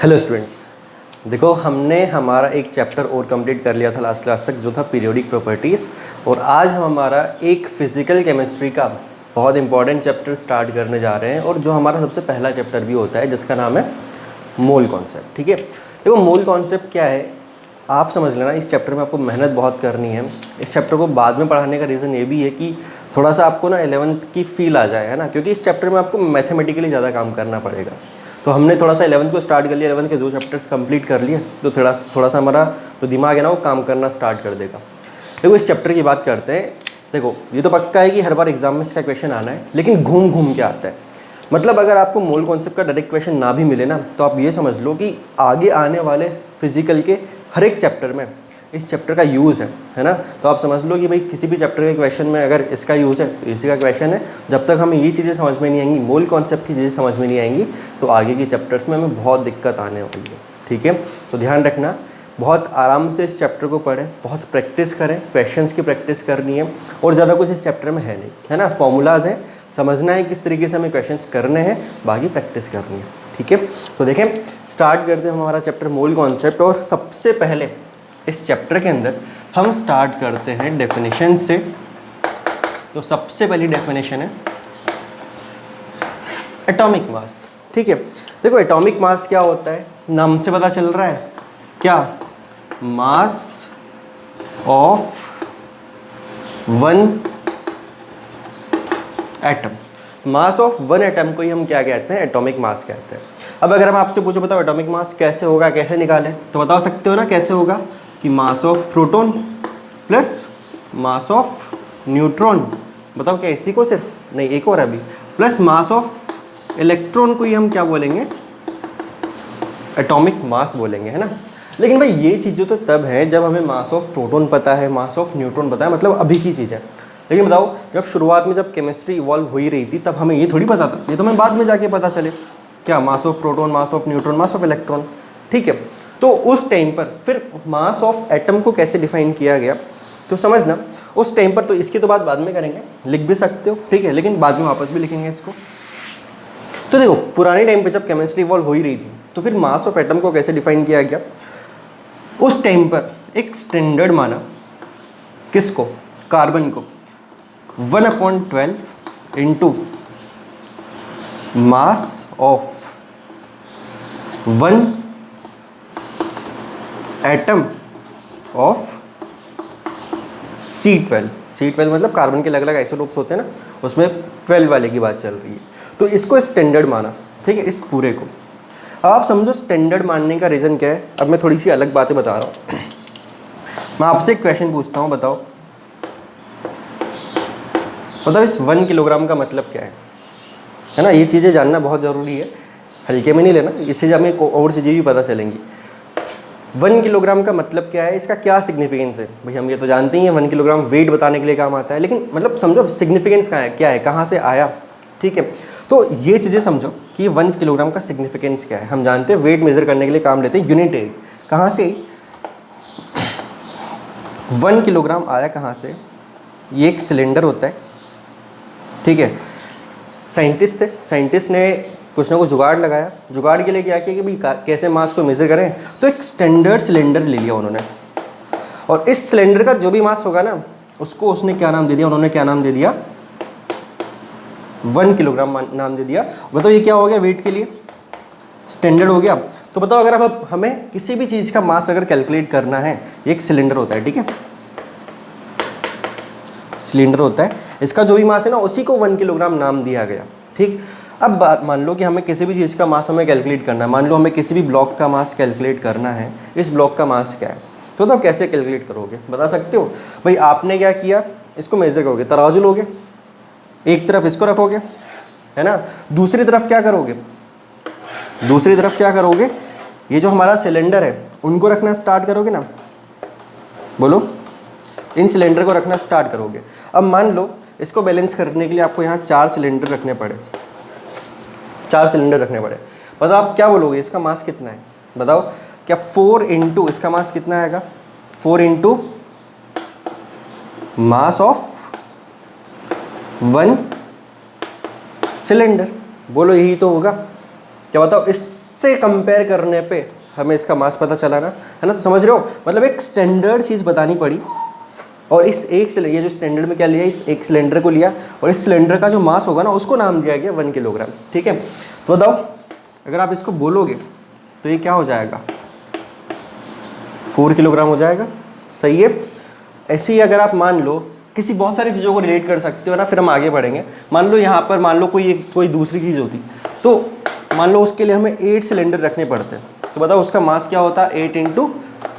Hello students, देखो हमने हमारा एक चैप्टर और कंप्लीट कर लिया था लास्ट क्लास तक, जो था पीरियोडिक प्रॉपर्टीज़। और आज हम हमारा एक फिज़िकल केमिस्ट्री का बहुत इंपॉर्टेंट चैप्टर स्टार्ट करने जा रहे हैं, और जो हमारा सबसे पहला चैप्टर भी होता है, जिसका नाम है मोल कॉन्सेप्ट। ठीक है, देखो मोल कॉन्सेप्ट क्या है आप समझ लेना। इस चैप्टर में आपको मेहनत बहुत करनी है। इस चैप्टर को बाद में पढ़ाने का रीज़न ये भी है कि थोड़ा सा आपको ना 11th की फील आ जाए, है ना, क्योंकि इस चैप्टर में आपको मैथमेटिकली ज़्यादा काम करना पड़ेगा। तो हमने थोड़ा सा 11th को स्टार्ट कर लिया, 11th के 2 चैप्टर्स कंप्लीट कर लिए, तो थोड़ा सा हमारा जो दिमाग है ना वो काम करना स्टार्ट कर देगा। देखो इस चैप्टर की बात करते हैं। देखो ये तो पक्का है कि हर बार एग्जाम में इसका क्वेश्चन आना है, लेकिन घूम घूम के आता है। मतलब अगर आपको मोल कॉन्सेप्ट का डायरेक्ट क्वेश्चन ना भी मिले ना, तो आप ये समझ लो कि आगे आने वाले फिजिकल के हर एक चैप्टर में इस चैप्टर का यूज़ है ना। तो आप समझ लो कि भाई किसी भी चैप्टर के क्वेश्चन में अगर इसका यूज़ है तो इसी का क्वेश्चन है। जब तक हमें ये चीज़ें समझ में नहीं आएंगी, मोल कॉन्सेप्ट की चीज़ें समझ में नहीं आएंगी, तो आगे की चैप्टर्स में हमें बहुत दिक्कत आने वाली है। ठीक है, तो ध्यान रखना, बहुत आराम से इस चैप्टर को पढ़ें, बहुत प्रैक्टिस करें, क्वेश्चंस की प्रैक्टिस करनी है। और ज़्यादा कुछ इस चैप्टर में है नहीं, है ना। फॉर्मूलाज हैं, समझना है किस तरीके से हमें क्वेश्चंस करने हैं, बाकी प्रैक्टिस करनी है। ठीक है, तो देखें स्टार्ट करते हैं हमारा चैप्टर मोल कॉन्सेप्ट। और सबसे पहले इस चैप्टर के अंदर हम स्टार्ट करते हैं डेफिनेशन से। तो सबसे पहली डेफिनेशन है एटॉमिक मास। ठीक है, देखो एटॉमिक मास क्या होता है, नाम से पता चल रहा है क्या, mass of one atom. Mass of one atom को ही हम क्या कहते हैं, एटॉमिक मास कहते हैं। अब अगर हम आपसे पूछो बताओ एटॉमिक मास कैसे होगा, कैसे निकालें, तो बता सकते हो ना कैसे होगा, कि mass of proton plus mass of neutron. बताओ क्या इसी को, सिर्फ नहीं एक और अभी, प्लस मास ऑफ इलेक्ट्रॉन को ही हम क्या बोलेंगे, एटॉमिक मास बोलेंगे, है ना। लेकिन भाई ये चीज़ें तो तब है जब हमें मास ऑफ प्रोटॉन पता है, मास ऑफ न्यूट्रॉन पता है, मतलब अभी की चीज़ है। लेकिन बताओ जब शुरुआत में जब केमिस्ट्री इवॉल्व हो ही रही थी, तब हमें ये थोड़ी पता था, ये तो हमें बाद में जाके पता चले क्या, mass of proton, mass of neutron, mass of electron. ठीक है, तो उस टाइम पर फिर मास ऑफ एटम को कैसे डिफाइन किया गया, तो समझना उस टाइम पर। तो इसकी तो बात बाद में करेंगे, लिख भी सकते हो, ठीक है, लेकिन बाद में वापस भी लिखेंगे इसको। तो देखो पुराने टाइम पे जब केमिस्ट्री इवॉल्व हो ही रही थी, तो फिर मास ऑफ एटम को कैसे डिफाइन किया गया, उस टाइम पर एक स्टैंडर्ड माना किसको, कार्बन को, 1/12 into mass of one atom of C12। C12 मतलब कार्बन के अलग अलग आइसोटोप्स होते हैं ना, उसमें 12 वाले की बात चल रही है। तो इसको स्टैंडर्ड माना, ठीक है, इस पूरे को। अब आप समझो स्टैंडर्ड मानने का रीज़न क्या है। अब मैं थोड़ी सी अलग बातें बता रहा हूँ। मैं आपसे एक क्वेश्चन पूछता हूँ, बताओ इस 1 किलोग्राम का मतलब क्या है ना। ये चीज़ें जानना बहुत ज़रूरी है, हल्के में नहीं लेना, इससे हमें और चीज़ें भी पता चलेंगी। 1 किलोग्राम का मतलब क्या है, इसका क्या सिग्निफिकेंस है। भाई हम ये तो जानते ही हैं 1 किलोग्राम वेट बताने के लिए काम आता है, लेकिन मतलब समझो सिग्निफिकेंस कहाँ है, क्या है, कहाँ से आया। ठीक है, तो ये चीज़ें समझो कि 1 किलोग्राम का सिग्निफिकेंस क्या है। हम जानते हैं वेट मेजर करने के लिए काम लेते हैं यूनिट एट, कहाँ से 1 किलोग्राम आया, कहाँ से, ये एक सिलेंडर होता है, ठीक है। साइंटिस्ट थे, साइंटिस्ट ने कुछ ना कुछ जुगाड़ लगाया, जुगाड़ के लिए क्या किया कि भाई कैसे मास को मेज़र करें, तो एक स्टैंडर्ड सिलेंडर ले लिया उन्होंने। और इस सिलेंडर का जो भी मास होगा ना, उसको उसने क्या नाम दे दिया, उन्होंने क्या नाम दे दिया, 1 किलोग्राम नाम दे दिया। बताओ ये क्या हो गया, वेट के लिए स्टैंडर्ड हो गया। तो बताओ अगर अब हमें किसी भी चीज़ का मास अगर कैलकुलेट करना है, एक सिलेंडर होता है, ठीक है, सिलेंडर होता है, इसका जो भी मास है ना उसी को 1 किलोग्राम नाम दिया गया। ठीक, अब बात मान लो कि हमें किसी भी चीज़ का मास हमें कैलकुलेट करना है, मान लो हमें किसी भी ब्लॉक का मास कैलकुलेट करना है, इस ब्लॉक का मास क्या है, तो बताओ कैसे कैलकुलेट करोगे, बता सकते हो। भाई आपने क्या किया, इसको मेज़र करोगे, तराजू लोगे, एक तरफ इसको रखोगे, है ना, दूसरी तरफ क्या करोगे, दूसरी तरफ क्या करोगे, ये जो हमारा सिलेंडर है उनको रखना स्टार्ट करोगे ना, बोलो, इन सिलेंडर को रखना स्टार्ट करोगे। अब मान लो इसको बैलेंस करने के लिए आपको यहाँ 4 सिलेंडर रखने पड़े, 4 सिलेंडर रखने पड़े। बताओ आप क्या बोलोगे, इसका मास कितना है, बताओ क्या 4 इंटू इसका मास कितना आएगा, 4 इंटू मास ऑफ 1 सिलेंडर, बोलो यही तो होगा क्या। बताओ इस से कंपेयर करने पे हमें इसका मास पता चला ना, है ना। तो समझ रहे हो, मतलब एक स्टैंडर्ड चीज़ बतानी पड़ी, और इस एक सिलेंडर, ये जो स्टैंडर्ड में क्या लिया, इस एक सिलेंडर को लिया और इस सिलेंडर का जो मास होगा ना उसको नाम दिया गया 1 किलोग्राम। ठीक है, तो बताओ अगर आप इसको बोलोगे तो ये क्या हो जाएगा, 4 किलोग्राम हो जाएगा। सही है। ऐसे ही अगर आप मान लो किसी बहुत सारी चीज़ों को रिलेट कर सकते हो ना, फिर हम आगे बढ़ेंगे। मान लो यहाँ पर मान लो कोई दूसरी चीज़ होती, तो मान लो उसके लिए हमें 8 सिलेंडर रखने पड़ते हैं, तो बताओ उसका मास क्या होता है, 8 इंटू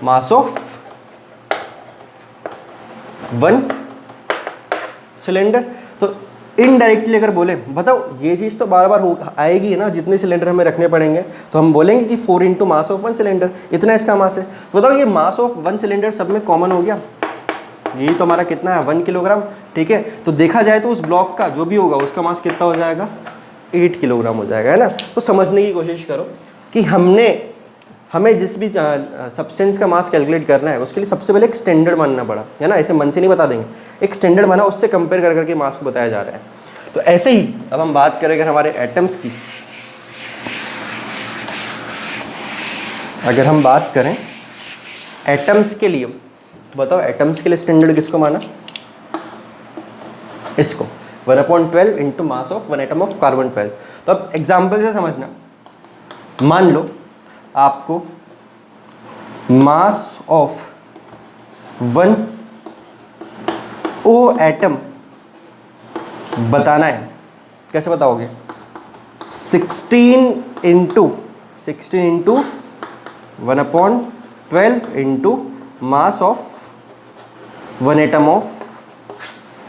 मास ऑफ 1 सिलेंडर। तो इनडायरेक्टली अगर बोले, बताओ ये चीज़ तो बार बार आएगी ना, जितने सिलेंडर हमें रखने पड़ेंगे, तो हम बोलेंगे कि 4 इंटू मास ऑफ 1 सिलेंडर, इतना इसका मास है। बताओ ये मास ऑफ 1 सिलेंडर सब में कॉमन हो गया, यही तो हमारा कितना है, 1 किलोग्राम। ठीक है, तो देखा जाए तो उस ब्लॉक का जो भी होगा उसका मास कितना हो जाएगा, 8 किलोग्राम हो जाएगा, है ना। तो समझने की कोशिश करो कि हमें जिस भी सब्सटेंस का मास कैलकुलेट करना है उसके लिए सबसे पहले एक स्टैंडर्ड मानना पड़ा, है ना। ऐसे मन से नहीं बता देंगे, एक स्टैंडर्ड बना, उससे कंपेयर कर करके मास को बताया जा रहा है। तो ऐसे ही अब हम बात करेंगे हमारे एटम्स की। अगर हम बात करें एटम्स के लिए, तो बताओ एटम्स के लिए स्टैंडर्ड किसको माना, इसको 1/12 into mass of 1 atom of carbon 12। तो अब एग्जाम्पल से समझना, मान लो आपको मास ऑफ 1 ओ एटम बताना है, कैसे बताओगे, 16 into 1/12 into mass of 1 atom of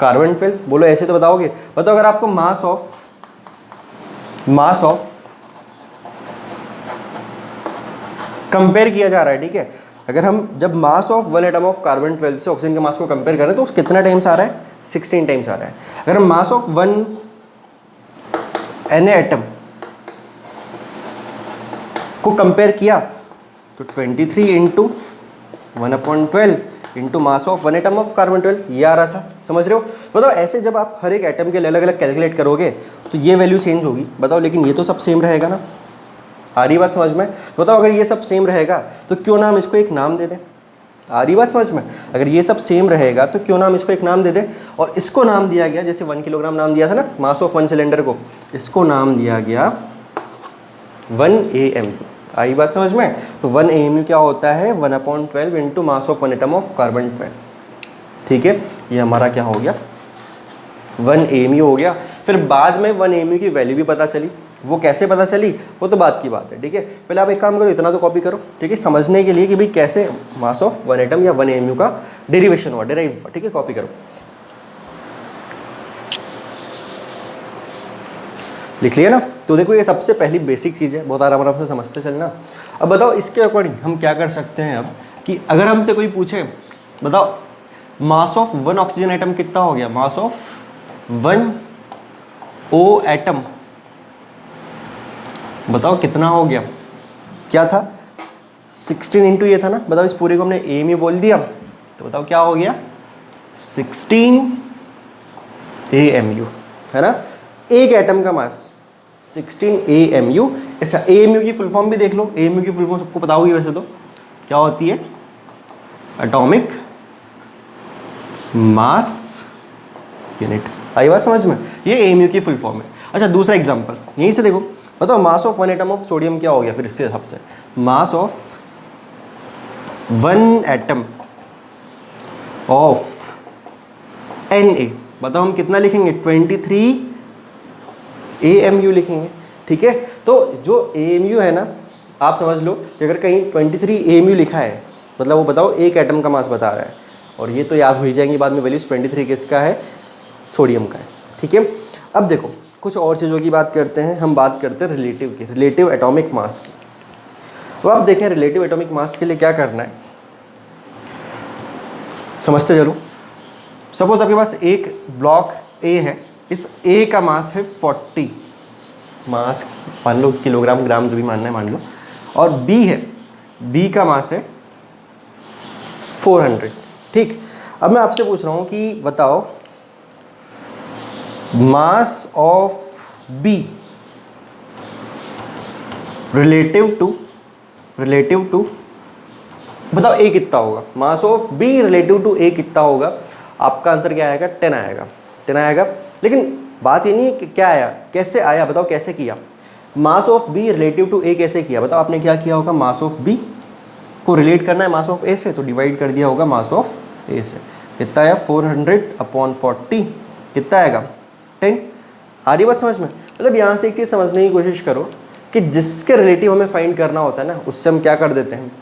carbon 12। बोलो ऐसे तो बताओगे। बताओ अगर आपको मास ऑफ कंपेयर किया जा रहा है, ठीक है, अगर हम जब मास ऑफ 1 एटम ऑफ कार्बन 12 से ऑक्सीजन के मास को कंपेयर करें तो कितना टाइम्स आ रहा है, 16 टाइम्स आ रहा है। अगर हम मास ऑफ 1 Na एटम को कंपेयर किया तो 23 into 1/12 into mass of 1 atom of carbon 12 ये आ रहा था। समझ रहे हो। बताओ ऐसे जब आप हर एक एटम के लिए अलग अलग कैलकुलेट करोगे तो ये वैल्यू चेंज होगी। बताओ लेकिन ये तो सब सेम रहेगा ना, आ रही बात समझ में। बताओ अगर ये सब सेम रहेगा तो क्यों ना हम इसको एक नाम दे दें, आ रही बात समझ में। अगर ये सब सेम रहेगा तो क्यों ना हम इसको एक नाम दे दें, और इसको नाम दिया गया, जैसे 1 किलोग्राम नाम दिया था ना मास ऑफ 1 सिलेंडर को, इसको नाम दिया गया 1 AMU। आई बात समझ में। तो 1 AMU क्या होता है, 1/12 into mass of 1 atom of carbon 12। ठीक है, ये हमारा क्या हो गया, 1 AMU हो गया। फिर बाद में 1 AMU की वैल्यू भी पता चली, वो कैसे पता चली वो तो बात की बात है। ठीक है, पहले आप एक काम करो, इतना तो कॉपी करो, ठीक है, समझने के लिए कि भाई कैसे मास ऑफ 1 एटम या 1 AMU का डेरिवेशन हुआ, डेराइव हुआ। ठीक है, कॉपी करो, लिख लिया ना। तो देखो ये सबसे पहली बेसिक चीज़ है, बहुत आराम से समझते चलना। अब बताओ इसके अकॉर्डिंग हम क्या कर सकते हैं। अब कि अगर हमसे कोई पूछे, बताओ मास ऑफ 1 ऑक्सीजन एटम कितना हो गया, मास ऑफ 1 O एटम बताओ कितना हो गया, क्या था 16 इंटू ये था ना। बताओ इस पूरे को हमने AMU बोल दिया तो बताओ क्या हो गया 16 AMU, है ना। एक एटम का मास 16 AMU। अच्छा AMU की फुल फॉर्म भी देख लो, AMU की फुल फॉर्म सबको पता होगी वैसे तो, क्या होती है, एटॉमिक मास यूनिट। आई बात समझ में, ये AMU की फुल फॉर्म है। अच्छा दूसरा एग्जांपल यहीं से देखो, बताओ mass of 1 atom of sodium क्या हो गया, फिर इससे हिसाब से मास ऑफ 1 एटम ऑफ Na, बताओ हम कितना लिखेंगे, 23 AMU लिखेंगे। ठीक है, तो जो AMU है ना, आप समझ लो कि अगर कहीं 23 AMU लिखा है मतलब वो बताओ एक एटम का मास बता रहा है, और ये तो याद हो ही जाएंगी बाद में वैल्यूज, 23 किसका है, सोडियम का है। ठीक है, अब देखो कुछ और चीज़ों की बात करते हैं, हम बात करते हैं रिलेटिव की, रिलेटिव एटॉमिक मास की। तो आप देखें रिलेटिव एटॉमिक मास के लिए क्या करना है, समझते चलो। सपोज आपके पास एक ब्लॉक A है, इस A का मास है 40 मास, मान लो किलोग्राम ग्राम जो भी मानना है मान लो, और B है, B का मास है 400। ठीक, अब मैं आपसे पूछ रहा हूँ कि बताओ mass of B relative to बताओ ए कितना होगा, mass of B relative to A कितना होगा। आपका आंसर क्या आएगा, 10 आएगा, 10 आएगा। लेकिन बात ये नहीं है कि क्या आया, कैसे आया, बताओ कैसे किया। Mass of B relative to A कैसे किया, बताओ आपने क्या किया होगा, मास ऑफ बी को रिलेट करना है मास ऑफ ए से, तो डिवाइड कर दिया होगा मास ऑफ ए से। कितना आया, 400/40 कितना आएगा, 10। आ रही बात समझ में। मतलब यहाँ से एक चीज़ समझने की कोशिश करो कि जिसके रिलेटिव हमें फाइंड करना होता है ना, उससे हम क्या कर देते हैं,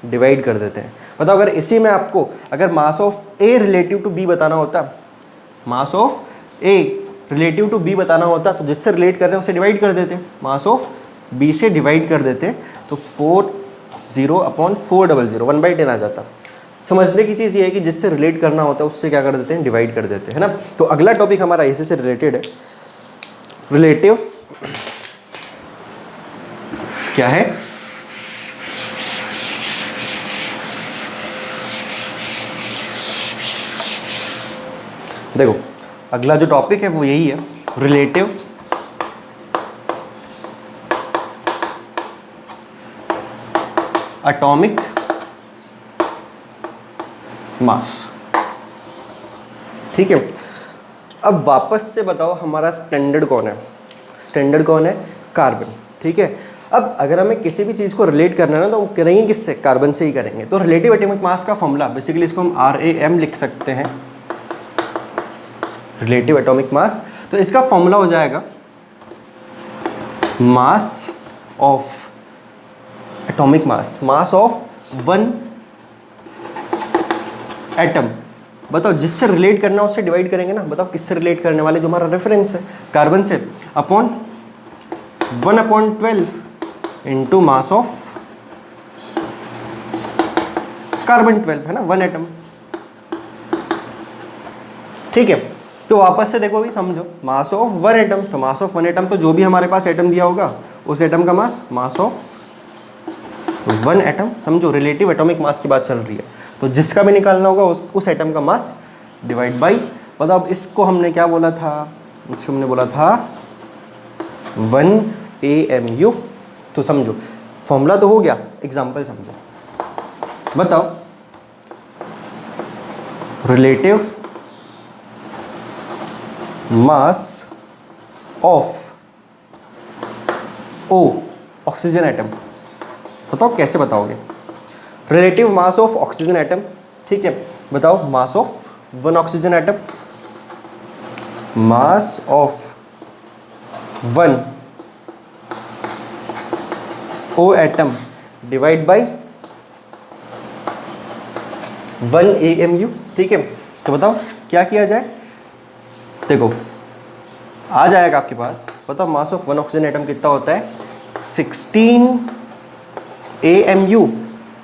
डिवाइड कर देते हैं। बताओ अगर इसी में आपको अगर mass of A relative to B बताना होता, mass of A relative to B बताना होता, तो जिससे रिलेट कर रहे हैं उससे डिवाइड कर देते, मास ऑफ बी से डिवाइड कर देते, तो 40/400 1/10 आ जाता। समझने की चीज़ ये है कि जिससे रिलेट करना होता है उससे क्या कर देते हैं, डिवाइड कर देते हैं, है ना। तो अगला टॉपिक हमारा इसी से रिलेटेड है। रिलेटिव क्या है, देखो अगला जो टॉपिक है वो यही है, रिलेटिव एटॉमिक मास। ठीक है, अब वापस से बताओ हमारा स्टैंडर्ड कौन है, स्टैंडर्ड कौन है, कार्बन। ठीक है, अब अगर हमें किसी भी चीज़ को रिलेट करना है ना, तो हम करेंगे किससे, कार्बन से ही करेंगे। तो रिलेटिव एटॉमिक मास का फॉर्मूला बेसिकली इसको हम RAM लिख सकते हैं, रिलेटिव एटॉमिक मास। तो इसका फॉर्मूला हो जाएगा mass of atomic mass, mass of one atom. बताओ जिससे रिलेट करना उससे डिवाइड करेंगे ना, बताओ किससे रिलेट करने वाले, जो हमारा रेफरेंस है कार्बन से, upon 1/12 into mass of carbon 12 है ना, 1 एटम। ठीक है, तो वापस से देखो भी समझो, मास ऑफ 1 एटम, तो मास ऑफ 1 एटम तो जो भी हमारे पास एटम दिया होगा उस एटम का मास, मास ऑफ 1 एटम। समझो रिलेटिव एटॉमिक मास की बात चल रही है, तो जिसका भी निकालना होगा उस एटम का मास डिवाइड बाई, मतलब अब इसको हमने क्या बोला था, इसको हमने बोला था 1 AMU। तो समझो फॉर्मूला तो हो गया, एग्जाम्पल समझो। बताओ relative mass of O oxygen atom, बताओ कैसे बताओगे, relative mass of oxygen atom. ठीक है, बताओ mass of 1 oxygen atom, mass of 1 O atom divide by 1 AMU। ठीक है, तो बताओ क्या किया जाए, देखो आ जाएगा आपके पास, बताओ मास ऑफ 1 ऑक्सीजन एटम कितना होता है, 16 AMU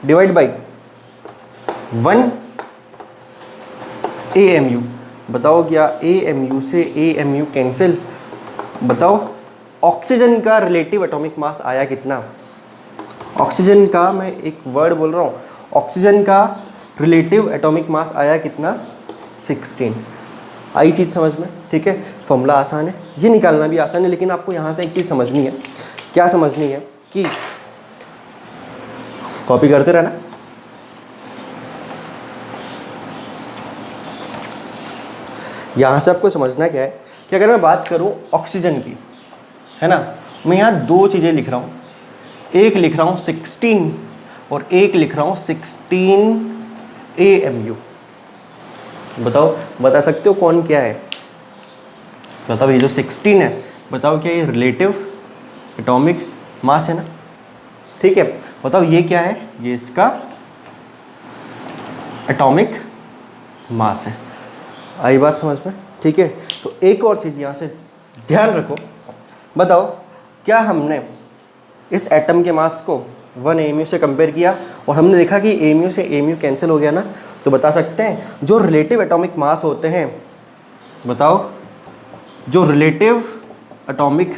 डिवाइड बाई 1 AMU। बताओ क्या AMU से AMU कैंसिल, बताओ ऑक्सीजन का रिलेटिव एटॉमिक मास आया कितना, ऑक्सीजन का, मैं एक वर्ड बोल रहा हूँ, ऑक्सीजन का रिलेटिव एटॉमिक मास आया कितना, 16। आई चीज़ समझ में। ठीक है, फॉर्मूला आसान है, ये निकालना भी आसान है, लेकिन आपको यहाँ से एक चीज़ समझनी है। क्या समझनी है कि कॉपी करते रहना, यहाँ से आपको समझना क्या है कि अगर मैं बात करूँ ऑक्सीजन की, है ना, मैं यहाँ दो चीज़ें लिख रहा हूँ, एक लिख रहा हूँ 16 और एक लिख रहा हूँ 16 AMU। बताओ, बता सकते हो कौन क्या है, बताओ ये जो 16 है, बताओ क्या ये रिलेटिव एटॉमिक मास है ना। ठीक है, बताओ ये क्या है, ये इसका एटॉमिक मास है। आई बात समझ में। ठीक है, तो एक और चीज़ यहाँ से ध्यान रखो, बताओ क्या हमने इस एटम के मास को 1 AMU से कंपेयर किया और हमने देखा कि AMU से AMU कैंसिल हो गया ना, तो बता सकते हैं जो रिलेटिव एटॉमिक मास होते हैं, बताओ जो रिलेटिव एटॉमिक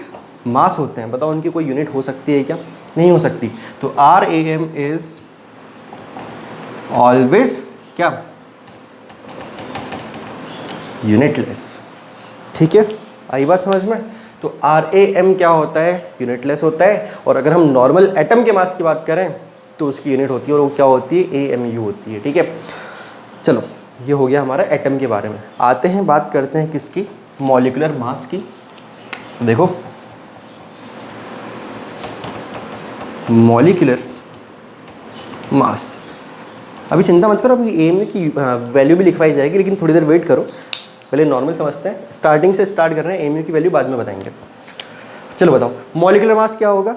मास होते हैं, बताओ उनकी कोई यूनिट हो सकती है क्या, नहीं हो सकती। तो RAM इज ऑलवेज क्या, यूनिटलेस। ठीक है, आई बात समझ में। तो RAM क्या होता है, यूनिटलेस होता है। और अगर हम नॉर्मल एटम के मास की बात करें तो उसकी यूनिट होती है और वो क्या होती है, AMU होती है। ठीक है, चलो ये हो गया हमारा एटम के बारे में। आते हैं, बात करते हैं किसकी, मॉलिक्यूलर मास की। देखो मॉलिक्यूलर मास, अभी चिंता मत करो, अभी AMU की वैल्यू भी लिखवाई जाएगी, लेकिन थोड़ी देर वेट करो, पहले नॉर्मल समझते हैं। स्टार्टिंग से स्टार्ट कर रहे हैं, AMU की वैल्यू बाद में बताएंगे। चलो बताओ मॉलिक्यूलर मास क्या होगा।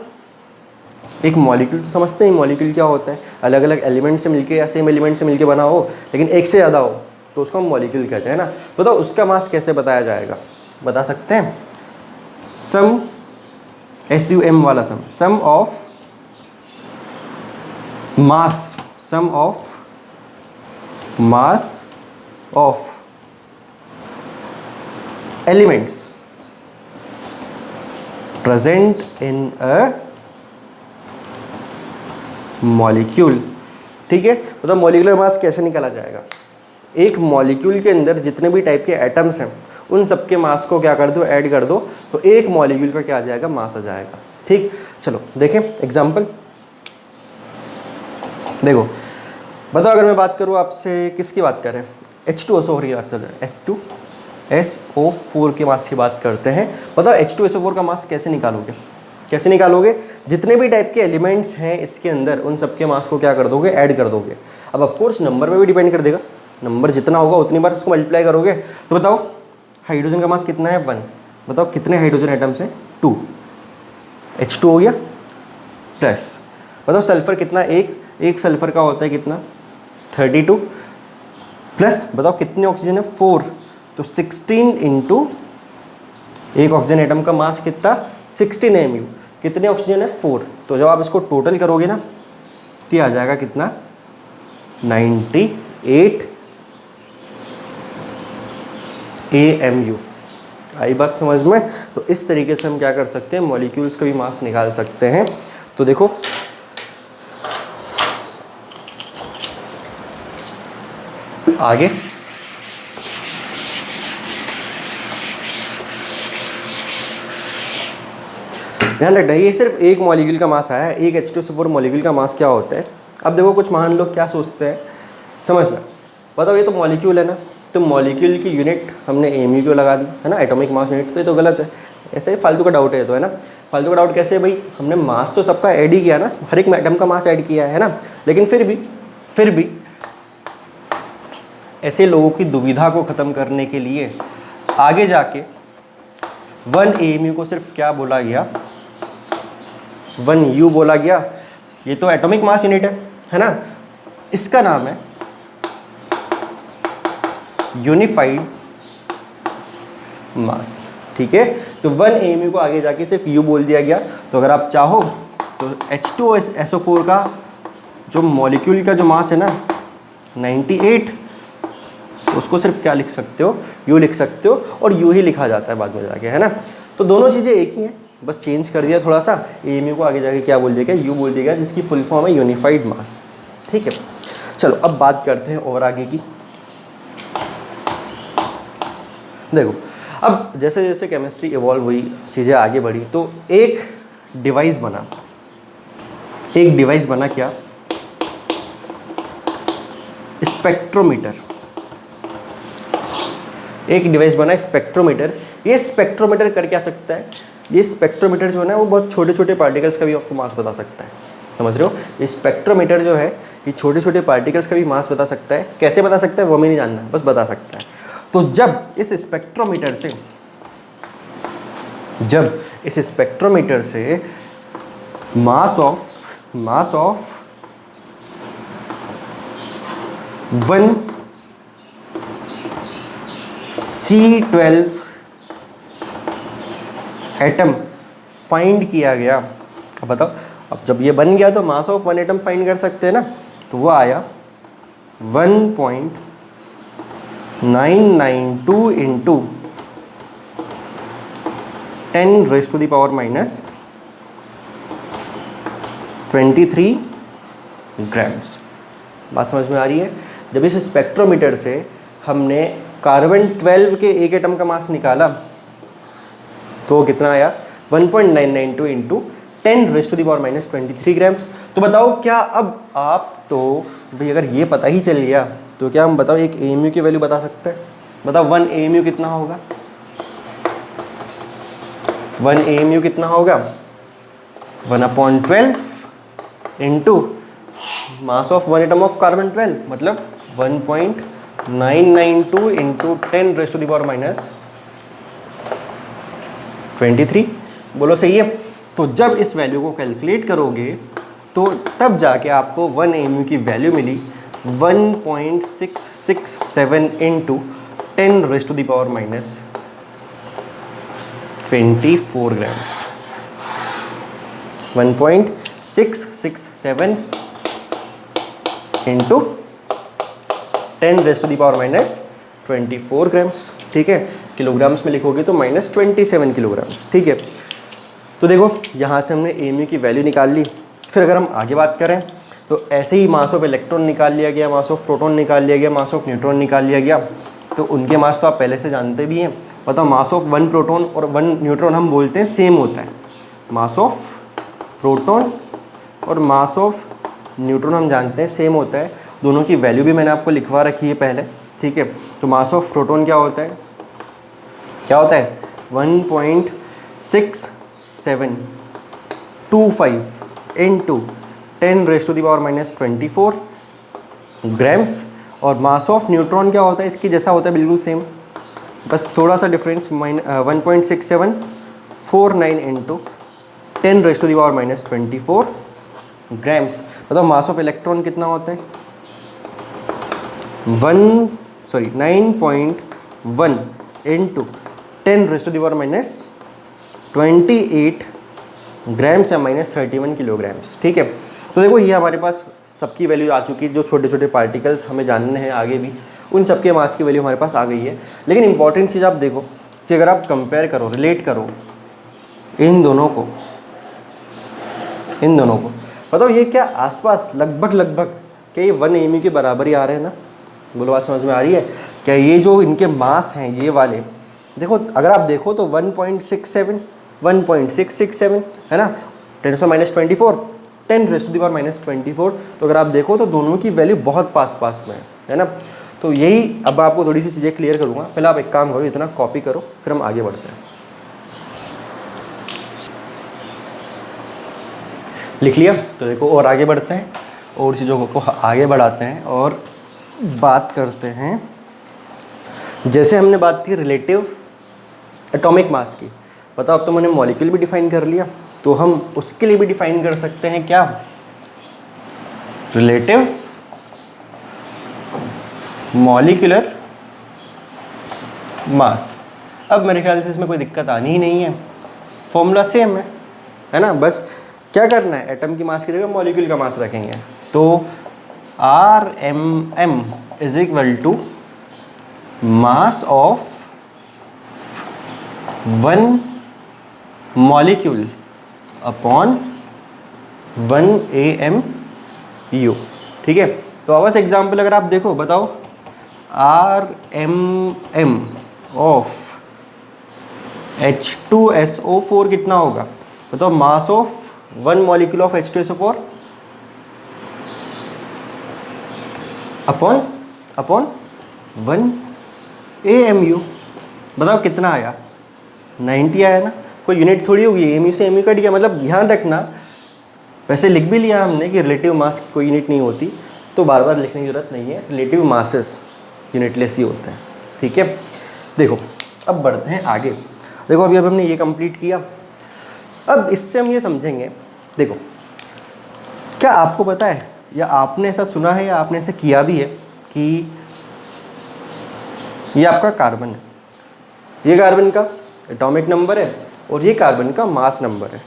एक मॉलिक्यूल तो समझते हैं, मॉलिक्यूल क्या होता है, अलग अलग एलिमेंट से मिलके या सेम एलिमेंट से मिलके बना हो, लेकिन एक से ज़्यादा हो तो उसको हम मॉलिक्यूल कहते हैं ना। बताओ उसका मास कैसे बताया जाएगा, बता सकते हैं। सम, SUM वाला sum, sum of mass, sum of mass of elements present in a molecule। ठीक है, मतलब मॉलिक्यूलर मास कैसे निकाला जाएगा। एक मॉलिक्यूल के अंदर जितने भी टाइप के एटम्स हैं उन सब के मास को क्या कर दो, ऐड कर दो, तो एक मॉलिक्यूल का क्या आ जाएगा, मास आ जाएगा। ठीक, चलो देखें एग्जांपल। देखो बताओ, अगर मैं बात करूँ आपसे, किसकी बात करें, H2SO4 की बात कर रहे हैं, H2SO4 के मास की बात करते हैं। बताओ H2SO4 का मास कैसे निकालोगे, कैसे निकालोगे। जितने भी टाइप के एलिमेंट्स हैं इसके अंदर उन सब के मास को क्या कर दोगे, ऐड कर दोगे। अब ऑफकोर्स नंबर पे भी डिपेंड कर देगा, नंबर जितना होगा उतनी बार उसको मल्टीप्लाई करोगे। तो बताओ हाइड्रोजन का मास कितना है, 1। बताओ कितने हाइड्रोजन एटम्स हैं, 2, H2 हो गया। प्लस बताओ सल्फर कितना, एक सल्फर का होता है कितना, 32। प्लस बताओ कितने ऑक्सीजन है, 4, तो 16 इंटू एक ऑक्सीजन एटम का मास कितना, 16 AMU। कितने ऑक्सीजन है, 4। तो जब आप इसको टोटल करोगे ना तो आ जाएगा कितना, 98 AMU। आई बात समझ में। तो इस तरीके से हम क्या कर सकते हैं, मॉलिक्यूल्स का भी मास निकाल सकते हैं। तो देखो आगे, ध्यान रखना ये सिर्फ एक मॉलिक्यूल का मास आया है, एक H2SO4 मॉलिक्यूल का मास क्या होता है। अब देखो कुछ महान लोग क्या सोचते हैं, समझना। बताओ ये तो मॉलिक्यूल है ना, तो मॉलिक्यूल की यूनिट हमने AMU क्यों लगा दी है ना, एटॉमिक मास यूनिट, तो ये तो गलत है। ऐसे ही फालतू का डाउट है, तो है ना, फालतू का डाउट कैसे भाई, हमने मास तो सबका ऐड ही किया ना, हर एक एटम का मास ऐड किया है ना, लेकिन फिर भी ऐसे लोगों की दुविधा को ख़त्म करने के लिए आगे जाके 1 AMU को सिर्फ क्या बोला गया, 1 U बोला गया। ये तो एटॉमिक मास यूनिट है ना, इसका नाम है यूनिफाइड मास। ठीक है, तो 1 AMU को आगे जाके सिर्फ U बोल दिया गया। तो अगर आप चाहो तो H2SO4 का जो मॉलिक्यूल का जो मास है ना 98, तो उसको सिर्फ क्या लिख सकते हो, U लिख सकते हो, और U ही लिखा जाता है बाद में जाके, है ना। तो दोनों चीज़ें एक ही हैं, बस चेंज कर दिया थोड़ा सा, AMU को आगे जाके क्या बोल दिया गया, U बोल दिया गया, जिसकी फुल फॉर्म है यूनिफाइड मास। ठीक है, चलो अब बात करते हैं और आगे की। देखो अब जैसे जैसे केमिस्ट्री इवॉल्व हुई, चीज़ें आगे बढ़ी, तो एक डिवाइस बना क्या, स्पेक्ट्रोमीटर। एक डिवाइस बना स्पेक्ट्रोमीटर। ये स्पेक्ट्रोमीटर कर क्या सकता है, ये स्पेक्ट्रोमीटर जो है ना वो बहुत छोटे छोटे पार्टिकल्स का भी आपको मास बता सकता है। समझ रहे हो, ये स्पेक्ट्रोमीटर जो है ये छोटे छोटे पार्टिकल्स का भी मास बता सकता है। कैसे बता सकता है वो हमें नहीं जानना, बस बता सकता है। तो जब इस स्पेक्ट्रोमीटर से मास ऑफ 1 C12 एटम फाइंड किया गया। अब बताओ, अब जब ये बन गया तो मास ऑफ 1 एटम फाइंड कर सकते हैं ना, तो वो आया 1.992 इंटू 10⁻⁻23 ग्राम्स। बात समझ में आ रही है। जब इस स्पेक्ट्रोमीटर से हमने कार्बन 12 के एक एटम का मास निकाला तो तो वो कितना आया 1.992 इंटू 10⁻⁻23 ग्राम्स। तो बताओ क्या अब आप तो भाई अगर ये पता ही चल गया तो क्या हम बताओ एक AMU की वैल्यू बता सकते हैं? बताओ 1 AMU कितना होगा? 1 AMU कितना होगा? 1/12 into mass of 1 atom of carbon 12 मतलब 1.992 इंटू 10⁻⁻23। बोलो सही है? तो जब इस वैल्यू को कैलकुलेट करोगे तो तब जाके आपको 1 AMU की वैल्यू मिली 1.667 इंटू 10⁻⁻24 ग्राम्स। 1.667 into 10⁻⁻24 grams. ठीक है, किलोग्राम्स में लिखोगे तो -27 किलोग्राम्स। ठीक है, तो देखो यहाँ से हमने AMU की वैल्यू निकाल ली। फिर अगर हम आगे बात करें तो ऐसे ही मास ऑफ इलेक्ट्रॉन निकाल लिया गया, मास ऑफ प्रोटॉन निकाल लिया गया, मास ऑफ न्यूट्रॉन निकाल लिया गया। तो उनके मास तो आप पहले से जानते भी हैं। बताओ मास ऑफ 1 प्रोटॉन और 1 न्यूट्रॉन हम बोलते हैं सेम होता है। मास ऑफ प्रोटॉन और मास ऑफ न्यूट्रॉन हम जानते हैं सेम होता है। दोनों की वैल्यू भी मैंने आपको लिखवा रखी है पहले। ठीक है, तो मास ऑफ प्रोटॉन क्या होता है? 1.6725 इंटू 10⁻⁻24 ग्राम्स। और मास ऑफ न्यूट्रॉन क्या होता है? इसकी जैसा होता है, बिल्कुल सेम, बस थोड़ा सा डिफरेंस 1.6749 इंटू 10⁻⁻24 ग्राम्स। बताओ मास ऑफ इलेक्ट्रॉन कितना होता है? 9.1 इंटू 10⁻⁻28 ग्राम्स या -31 किलोग्राम्स। ठीक है, तो देखो ये हमारे पास सबकी वैल्यू आ चुकी है। जो छोटे छोटे पार्टिकल्स हमें जानने हैं आगे भी, उन सबके मास की वैल्यू हमारे पास आ गई है। लेकिन इंपॉर्टेंट चीज़ आप देखो कि अगर आप कंपेयर करो, रिलेट करो इन दोनों को, बताओ ये क्या आसपास लगभग क्या ये 1 AMU के बराबर ही आ रहे हैं ना? बोलो बात समझ में आ रही है? क्या ये जो इनके मास हैं ये वाले, देखो अगर आप देखो तो 1.67 1.667 है ना, 10⁻⁻24 10⁻⁻24। तो अगर आप देखो तो दोनों की वैल्यू बहुत पास में है ना। तो यही अब आपको थोड़ी सी चीज़ें क्लियर करूँगा। पहले आप एक काम करो, इतना कॉपी करो, फिर हम आगे बढ़ते हैं। लिख लिया? तो देखो और आगे बढ़ते हैं और चीज़ों को आगे बढ़ाते हैं और बात करते हैं। जैसे हमने बात की रिलेटिव एटॉमिक मास की, बताओ अब तो मैंने मॉलिक्यूल भी डिफाइन कर लिया, तो हम उसके लिए भी डिफाइन कर सकते हैं क्या? Relative molecular mass. अब मेरे ख्याल से इसमें कोई दिक्कत आनी ही नहीं है, फॉर्मूला सेम है ना। बस क्या करना है, एटम की मास की जगह मॉलिक्यूल का मास रखेंगे। तो RMM is equal to mass of 1 molecule upon 1 AMU। ठीक है, तो बस एग्जाम्पल अगर आप देखो, बताओ RMM ऑफ H2SO4 कितना होगा? बताओ mass of 1 molecule of H2SO4 upon 1 AMU। बताओ कितना आया? 90 आया ना। कोई यूनिट थोड़ी होगी, AMU से AMU कट गया। मतलब ध्यान रखना, वैसे लिख भी लिया हमने कि रिलेटिव मास की कोई यूनिट नहीं होती, तो बार बार लिखने की जरूरत नहीं है। रिलेटिव मासेस यूनिटलेस ही होते हैं। ठीक है, देखो अब बढ़ते हैं आगे। देखो अभी हमने ये कंप्लीट किया। अब इससे हम ये समझेंगे, देखो क्या आपको पता है या आपने ऐसा सुना है या आपने ऐसा किया भी है कि ये आपका कार्बन है, ये कार्बन का एटॉमिक नंबर है और ये कार्बन का मास नंबर है।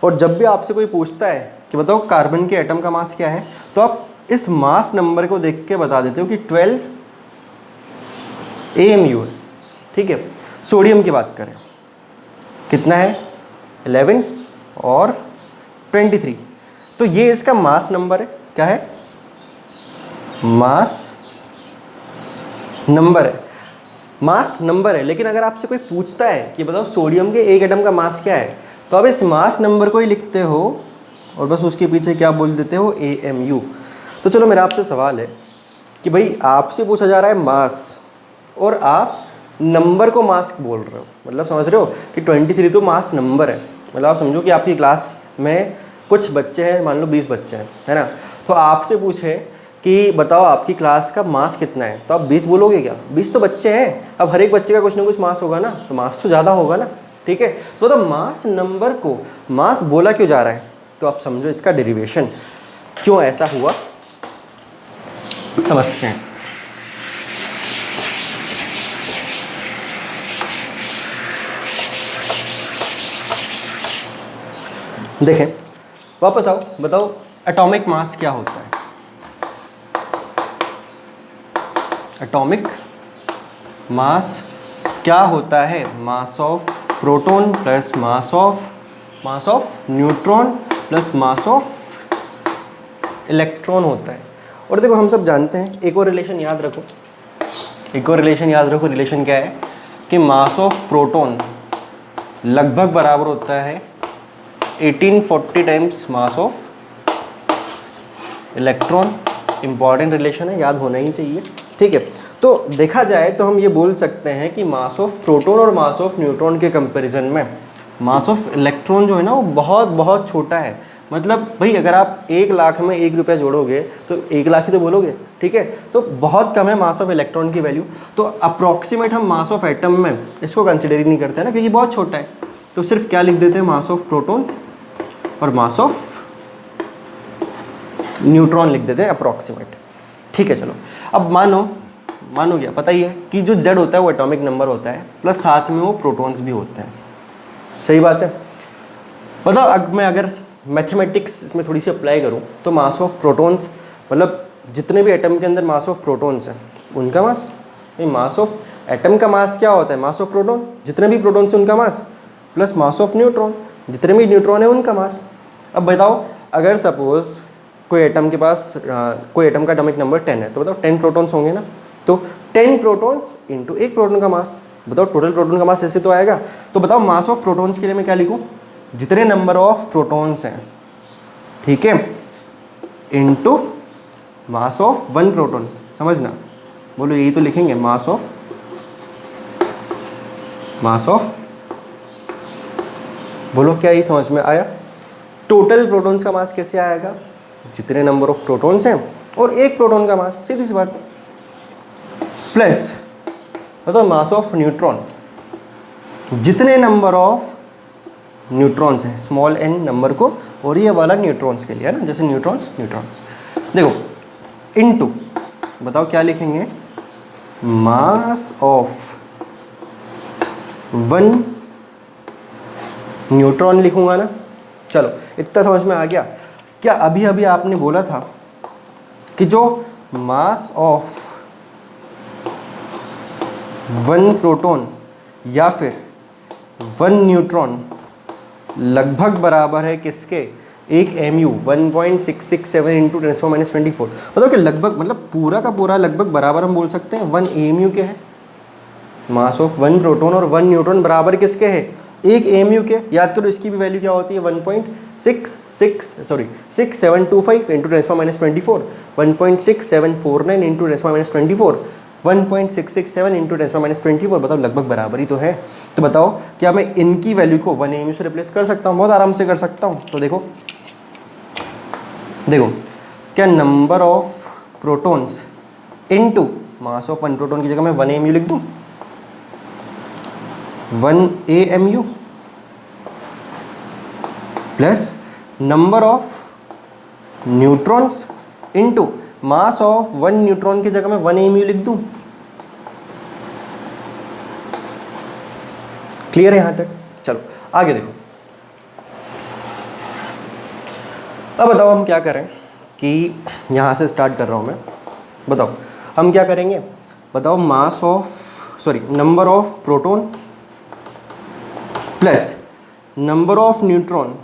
और जब भी आपसे कोई पूछता है कि बताओ कार्बन के एटम का मास क्या है, तो आप इस मास नंबर को देख के बता देते हो कि 12 AMU है। ठीक है, सोडियम की बात करें कितना है? 11 और 23। तो ये इसका मास नंबर है। क्या है? मास नंबर है। मास नंबर है, लेकिन अगर आपसे कोई पूछता है कि बताओ सोडियम के एक एटम का मास क्या है, तो आप इस मास नंबर को ही लिखते हो और बस उसके पीछे क्या बोल देते हो, AMU। तो चलो मेरा आपसे सवाल है कि भाई आपसे पूछा जा रहा है मास और आप नंबर को मास बोल रहे हो, मतलब समझ रहे हो कि 23 तो मास नंबर है। मतलब आप समझो कि आपकी क्लास में कुछ बच्चे हैं, मान लो 20 बच्चे हैं, है ना, तो आपसे पूछे कि बताओ आपकी क्लास का मास कितना है, तो आप 20 बोलोगे क्या? 20 तो बच्चे हैं, अब हर एक बच्चे का कुछ ना कुछ मास होगा ना, तो मास तो ज़्यादा होगा ना, ठीक है। तो मास नंबर को मास बोला क्यों जा रहा है, तो आप समझो इसका डेरिवेशन क्यों ऐसा हुआ, समझते हैं। देखें, वापस आओ, बताओ एटॉमिक मास क्या होता है। एटॉमिक मास क्या होता है? Mass of proton plus mass of neutron plus mass of electron होता है। और देखो हम सब जानते हैं, एक और रिलेशन याद रखो, रिलेशन क्या है कि मास ऑफ प्रोटॉन लगभग बराबर होता है 1840 times mass of electron. Important relation है, याद होना ही चाहिए, ठीक है। तो देखा जाए तो हम ये बोल सकते हैं कि मास ऑफ प्रोटॉन और मास ऑफ न्यूट्रॉन के कंपैरिजन में मास ऑफ इलेक्ट्रॉन जो है ना वो बहुत बहुत छोटा है। मतलब भाई अगर आप 1 लाख में 1 रुपया जोड़ोगे तो 1 लाख ही तो बोलोगे, ठीक है। तो बहुत कम है मास ऑफ इलेक्ट्रॉन की वैल्यू। तो अप्रॉक्सीमेट हम मास ऑफ एटम में इसको कंसिडर ही नहीं करते हैं ना, क्योंकि बहुत छोटा है। तो सिर्फ क्या लिख देते हैं, मास ऑफ प्रोटॉन और मास ऑफ न्यूट्रॉन लिख देते हैं अप्रॉक्सीमेट, ठीक है। चलो अब मानो क्या पता ही है कि जो Z होता है वो एटॉमिक नंबर होता है, प्लस साथ में वो प्रोटॉन्स भी होते हैं, सही बात है। बताओ अब मैं अगर मैथमेटिक्स इसमें थोड़ी सी अप्लाई करूं तो मास ऑफ प्रोटॉन्स, मतलब जितने भी एटम के अंदर मास ऑफ प्रोटॉन्स हैं उनका मास, मास ऑफ एटम का मास क्या होता है, मास ऑफ प्रोटॉन, जितने भी प्रोटॉन्स हैं उनका मास, प्लस मास ऑफ न्यूट्रॉन, जितने भी न्यूट्रॉन है उनका मास। अब बताओ अगर सपोज कोई एटम के पास कोई एटम का एटॉमिक नंबर 10 है, तो बताओ 10 प्रोटॉन्स होंगे ना, तो 10 प्रोटॉन्स इंटू 1 प्रोटॉन का मास, बताओ टोटल प्रोटॉन का मास ऐसे तो आएगा। तो बताओ मास ऑफ प्रोटॉन्स के लिए मैं क्या लिखूं, जितने नंबर ऑफ प्रोटॉन्स हैं, ठीक है, इंटू मास ऑफ 1 प्रोटॉन। समझना, बोलो यही तो लिखेंगे, मास ऑफ बोलो क्या यही समझ में आया। टोटल प्रोटॉन्स का मास कैसे आएगा, जितने नंबर ऑफ प्रोटॉन्स हैं और 1 प्रोटॉन का मास, सीधी सी बात। प्लस बताओ मास ऑफ न्यूट्रॉन, जितने नंबर ऑफ न्यूट्रॉन्स हैं, स्मॉल n नंबर को, और ये वाला न्यूट्रॉन्स के लिए है ना, जैसे न्यूट्रॉन्स देखो, इनटू बताओ क्या लिखेंगे, मास ऑफ 1 न्यूट्रॉन लिखूंगा ना। चलो इतना समझ में आ गया। क्या अभी अभी आपने बोला था कि जो मास ऑफ 1 प्रोटॉन या फिर 1 न्यूट्रॉन लगभग बराबर है किसके, एक mu 1.667 इंटू 10⁻⁴। बताओ कि लगभग मतलब पूरा का पूरा लगभग बराबर हम बोल सकते हैं 1 AMU के है। मास ऑफ 1 प्रोटॉन और 1 न्यूट्रॉन बराबर किसके है, एक AMU के। याद करो इसकी भी वैल्यू क्या होती है, 1.6725 इंटू 10⁻⁴, 1.6749 इंटू 10⁻⁴, 1.667 इंटू 10⁻⁴। बताओ लगभग बराबर ही तो है। तो बताओ क्या मैं इनकी वैल्यू को 1 AMU से रिप्लेस कर सकता हूँ, बहुत आराम से कर सकता हूँ। तो देखो क्या number of protons into mass of 1 proton की जगह मैं 1 AMU लिख दूँ, 1 AMU plus number of neutrons into mass of 1 neutron की जगह मैं 1 AMU लिख दूं। क्लियर है यहां तक? चलो आगे देखो। अब बताओ हम क्या करें कि यहां से स्टार्ट कर रहा हूं मैं। बताओ हम क्या करेंगे, बताओ number of proton plus number of neutron.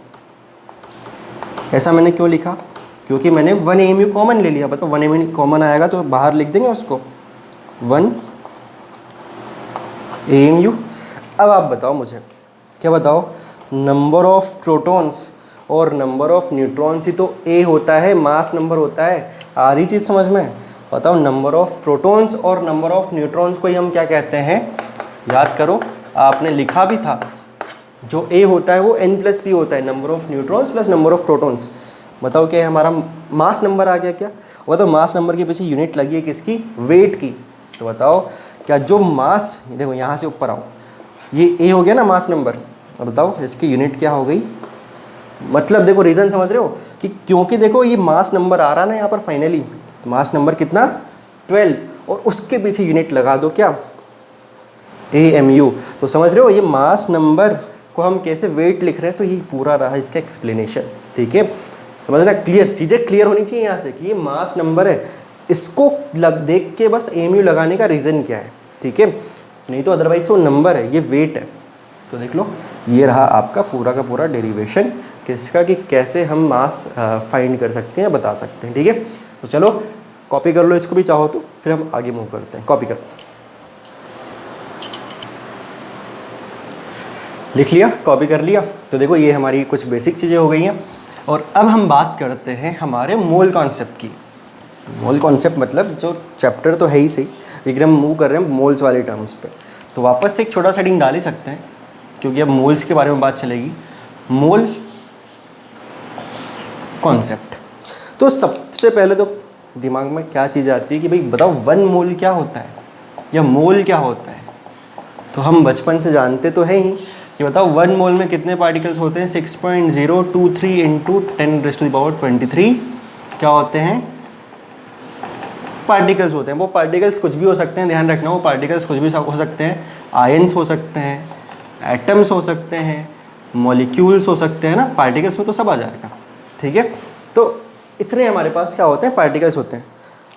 ऐसा मैंने क्यों लिखा, क्योंकि मैंने 1 AMU कॉमन ले लिया। बताओ 1 AMU कॉमन आएगा तो बाहर लिख देंगे उसको 1 AMU। अब आप बताओ मुझे, क्या बताओ, नंबर ऑफ प्रोटॉन्स और नंबर ऑफ न्यूट्रॉन्स ही तो A होता है, मास नंबर होता है। आ रही चीज़ समझ में? बताओ, नंबर ऑफ प्रोटॉन्स और नंबर ऑफ न्यूट्रॉन्स को ही हम क्या कहते हैं? याद करो, आपने लिखा भी था, जो A होता है वो N+P होता है, number of neutrons plus number of protons. बताओ क्या है हमारा मास नंबर आ गया क्या? बताओ मास नंबर के पीछे यूनिट लगी है किसकी? वेट की। तो बताओ क्या जो मास, देखो यहाँ से ऊपर आओ, ये A हो गया ना मास नंबर, और बताओ इसकी यूनिट क्या हो गई? मतलब देखो रीज़न समझ रहे हो कि क्योंकि देखो ये मास नंबर आ रहा ना यहाँ पर फाइनली, तो मास नंबर कितना? 12, और उसके पीछे यूनिट लगा दो क्या? AMU। तो समझ रहे हो ये मास नंबर को हम कैसे वेट लिख रहे हैं, तो ये पूरा रहा इसका एक्सप्लेनेशन। ठीक है, समझना, क्लियर, चीज़ें क्लियर होनी चाहिए यहाँ से कि ये मास नंबर है, इसको देख के बस AMU लगाने का रीज़न क्या है। ठीक है, नहीं तो अदरवाइज तो नंबर है, ये वेट है। तो देख लो, ये रहा आपका पूरा का पूरा डेरिवेशन किसका, कि कैसे हम मास फाइंड कर सकते हैं, बता सकते हैं। ठीक है, तो चलो कॉपी कर लो इसको भी चाहो तो, फिर हम आगे मूव करते हैं। कॉपी करो, लिख लिया, कॉपी कर लिया। तो देखो ये हमारी कुछ बेसिक चीज़ें हो गई हैं, और अब हम बात करते हैं हमारे मोल कॉन्सेप्ट की। मोल कॉन्सेप्ट मतलब जो चैप्टर तो है ही सही, लेकिन हम मूव कर रहे हैं मोल्स वाले टर्म्स पे। तो वापस से एक छोटा सा हेडिंग डाल ही सकते हैं, क्योंकि अब मोल्स के बारे में बात चलेगी। मोल कॉन्सेप्ट, तो सबसे पहले तो दिमाग में क्या चीज़ आती है कि भाई बताओ 1 मोल क्या होता है, या मोल क्या होता है? तो हम बचपन से जानते तो है ही कि बताओ 1 मोल में कितने पार्टिकल्स होते हैं? 6.023 इंटू 10⁻23 क्या होते हैं? पार्टिकल्स होते हैं। वो पार्टिकल्स कुछ भी हो सकते हैं, ध्यान रखना, वो पार्टिकल्स कुछ भी हो सकते हैं। आयंस हो सकते हैं, एटम्स हो सकते हैं, मॉलिक्यूल्स हो सकते हैं ना, पार्टिकल्स में तो सब आ जाएगा। ठीक है, तो इतने हमारे पास क्या होते हैं? पार्टिकल्स होते हैं।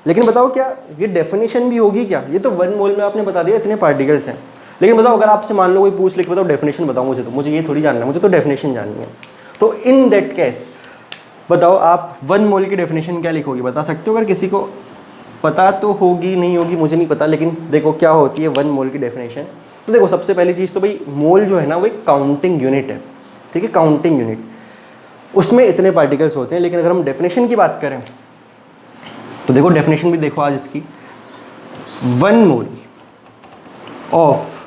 लेकिन बताओ क्या ये डेफिनेशन भी होगी क्या? ये तो 1 मोल में आपने बता दिया इतने पार्टिकल्स हैं, लेकिन बताओ अगर आपसे मान लो कोई पूछ ले कि बताओ डेफिनेशन बताओ मुझे, तो मुझे ये थोड़ी जानना है, मुझे तो डेफिनेशन जाननी है। तो इन दैट केस बताओ आप 1 मोल की डेफिनेशन क्या लिखोगे? बता सकते हो? अगर किसी को पता तो होगी, नहीं होगी मुझे नहीं पता, लेकिन देखो क्या होती है 1 मोल की डेफिनेशन। तो देखो सबसे पहली चीज़ तो भाई मोल जो है ना वो एक काउंटिंग यूनिट है। ठीक है, काउंटिंग यूनिट, उसमें इतने पार्टिकल्स होते हैं। लेकिन अगर हम डेफिनेशन की बात करें तो देखो डेफिनेशन भी देखो आज इसकी, 1 mole of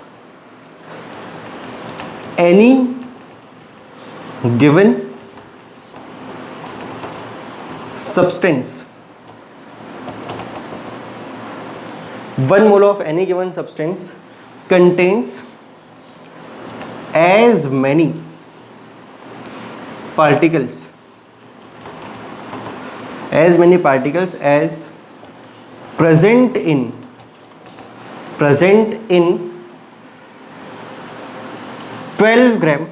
any given substance, 1 mole of any given substance contains as many particles as present in 12 gram,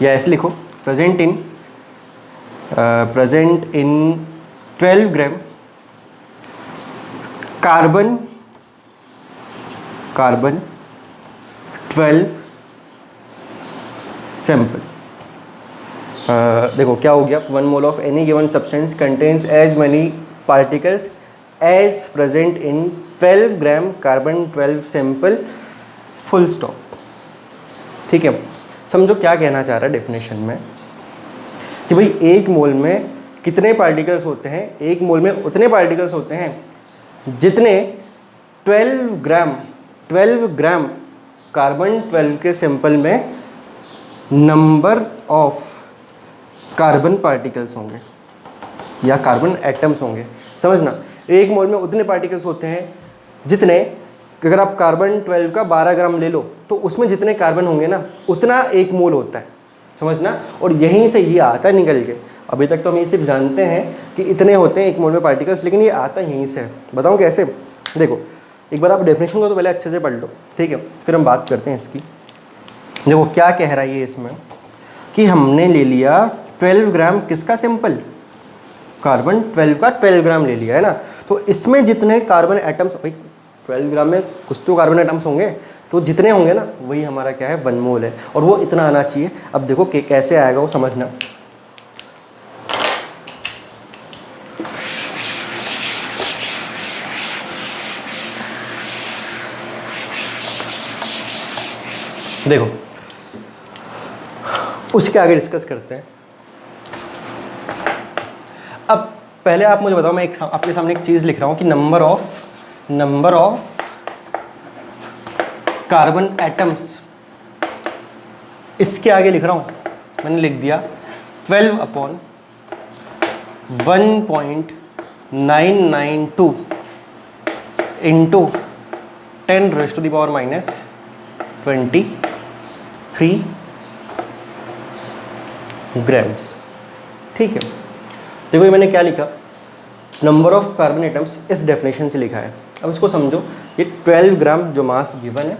या ऐसे लिखो present in 12 gram carbon 12 sample. देखो क्या हो गया, 1 mole of any given substance contains as many particles as present in 12 gram carbon 12 sample, full stop. ठीक है, समझो क्या कहना चाह रहा है डेफिनेशन में कि भाई 1 मोल में कितने पार्टिकल्स होते हैं? 1 मोल में उतने पार्टिकल्स होते हैं जितने 12 ग्राम कार्बन 12 के सैंपल में नंबर ऑफ कार्बन पार्टिकल्स होंगे या कार्बन एटम्स होंगे। समझना, 1 मोल में उतने पार्टिकल्स होते हैं जितने, अगर आप कार्बन 12 का 12 ग्राम ले लो तो उसमें जितने कार्बन होंगे ना उतना 1 मोल होता है। समझना, और यहीं से ये आता है निकल के। अभी तक तो हम ये सिर्फ जानते हैं कि इतने होते हैं 1 मोल में पार्टिकल्स, लेकिन ये आता यहीं से है। बताऊँ कैसे? देखो एक बार आप डेफिनेशन को तो पहले अच्छे से पढ़ लो, ठीक है, फिर हम बात करते हैं इसकी। देखो क्या कह रहा है ये इसमें कि हमने ले लिया 12 ग्राम किसका सैंपल? कार्बन 12 का 12 ग्राम ले लिया है ना, तो इसमें जितने कार्बन एटम्स, भाई 12 ग्राम में कुछ तो कार्बन एटम्स होंगे, तो जितने होंगे ना वही हमारा क्या है 1 मोल है, और वो इतना आना चाहिए। अब देखो कैसे आएगा वो समझना। देखो उसके आगे डिस्कस करते हैं। अब पहले आप मुझे बताओ, मैं आपके सामने एक चीज़ लिख रहा हूँ कि नंबर ऑफ कार्बन एटम्स, इसके आगे लिख रहा हूँ, मैंने लिख दिया 12/1.992 इंटू 10⁻⁻23 ग्राम्स। ठीक है, देखो ये मैंने क्या लिखा, नंबर ऑफ कार्बन एटम्स इस डेफिनेशन से लिखा है। अब इसको समझो, ये 12 ग्राम जो मास गिवन है,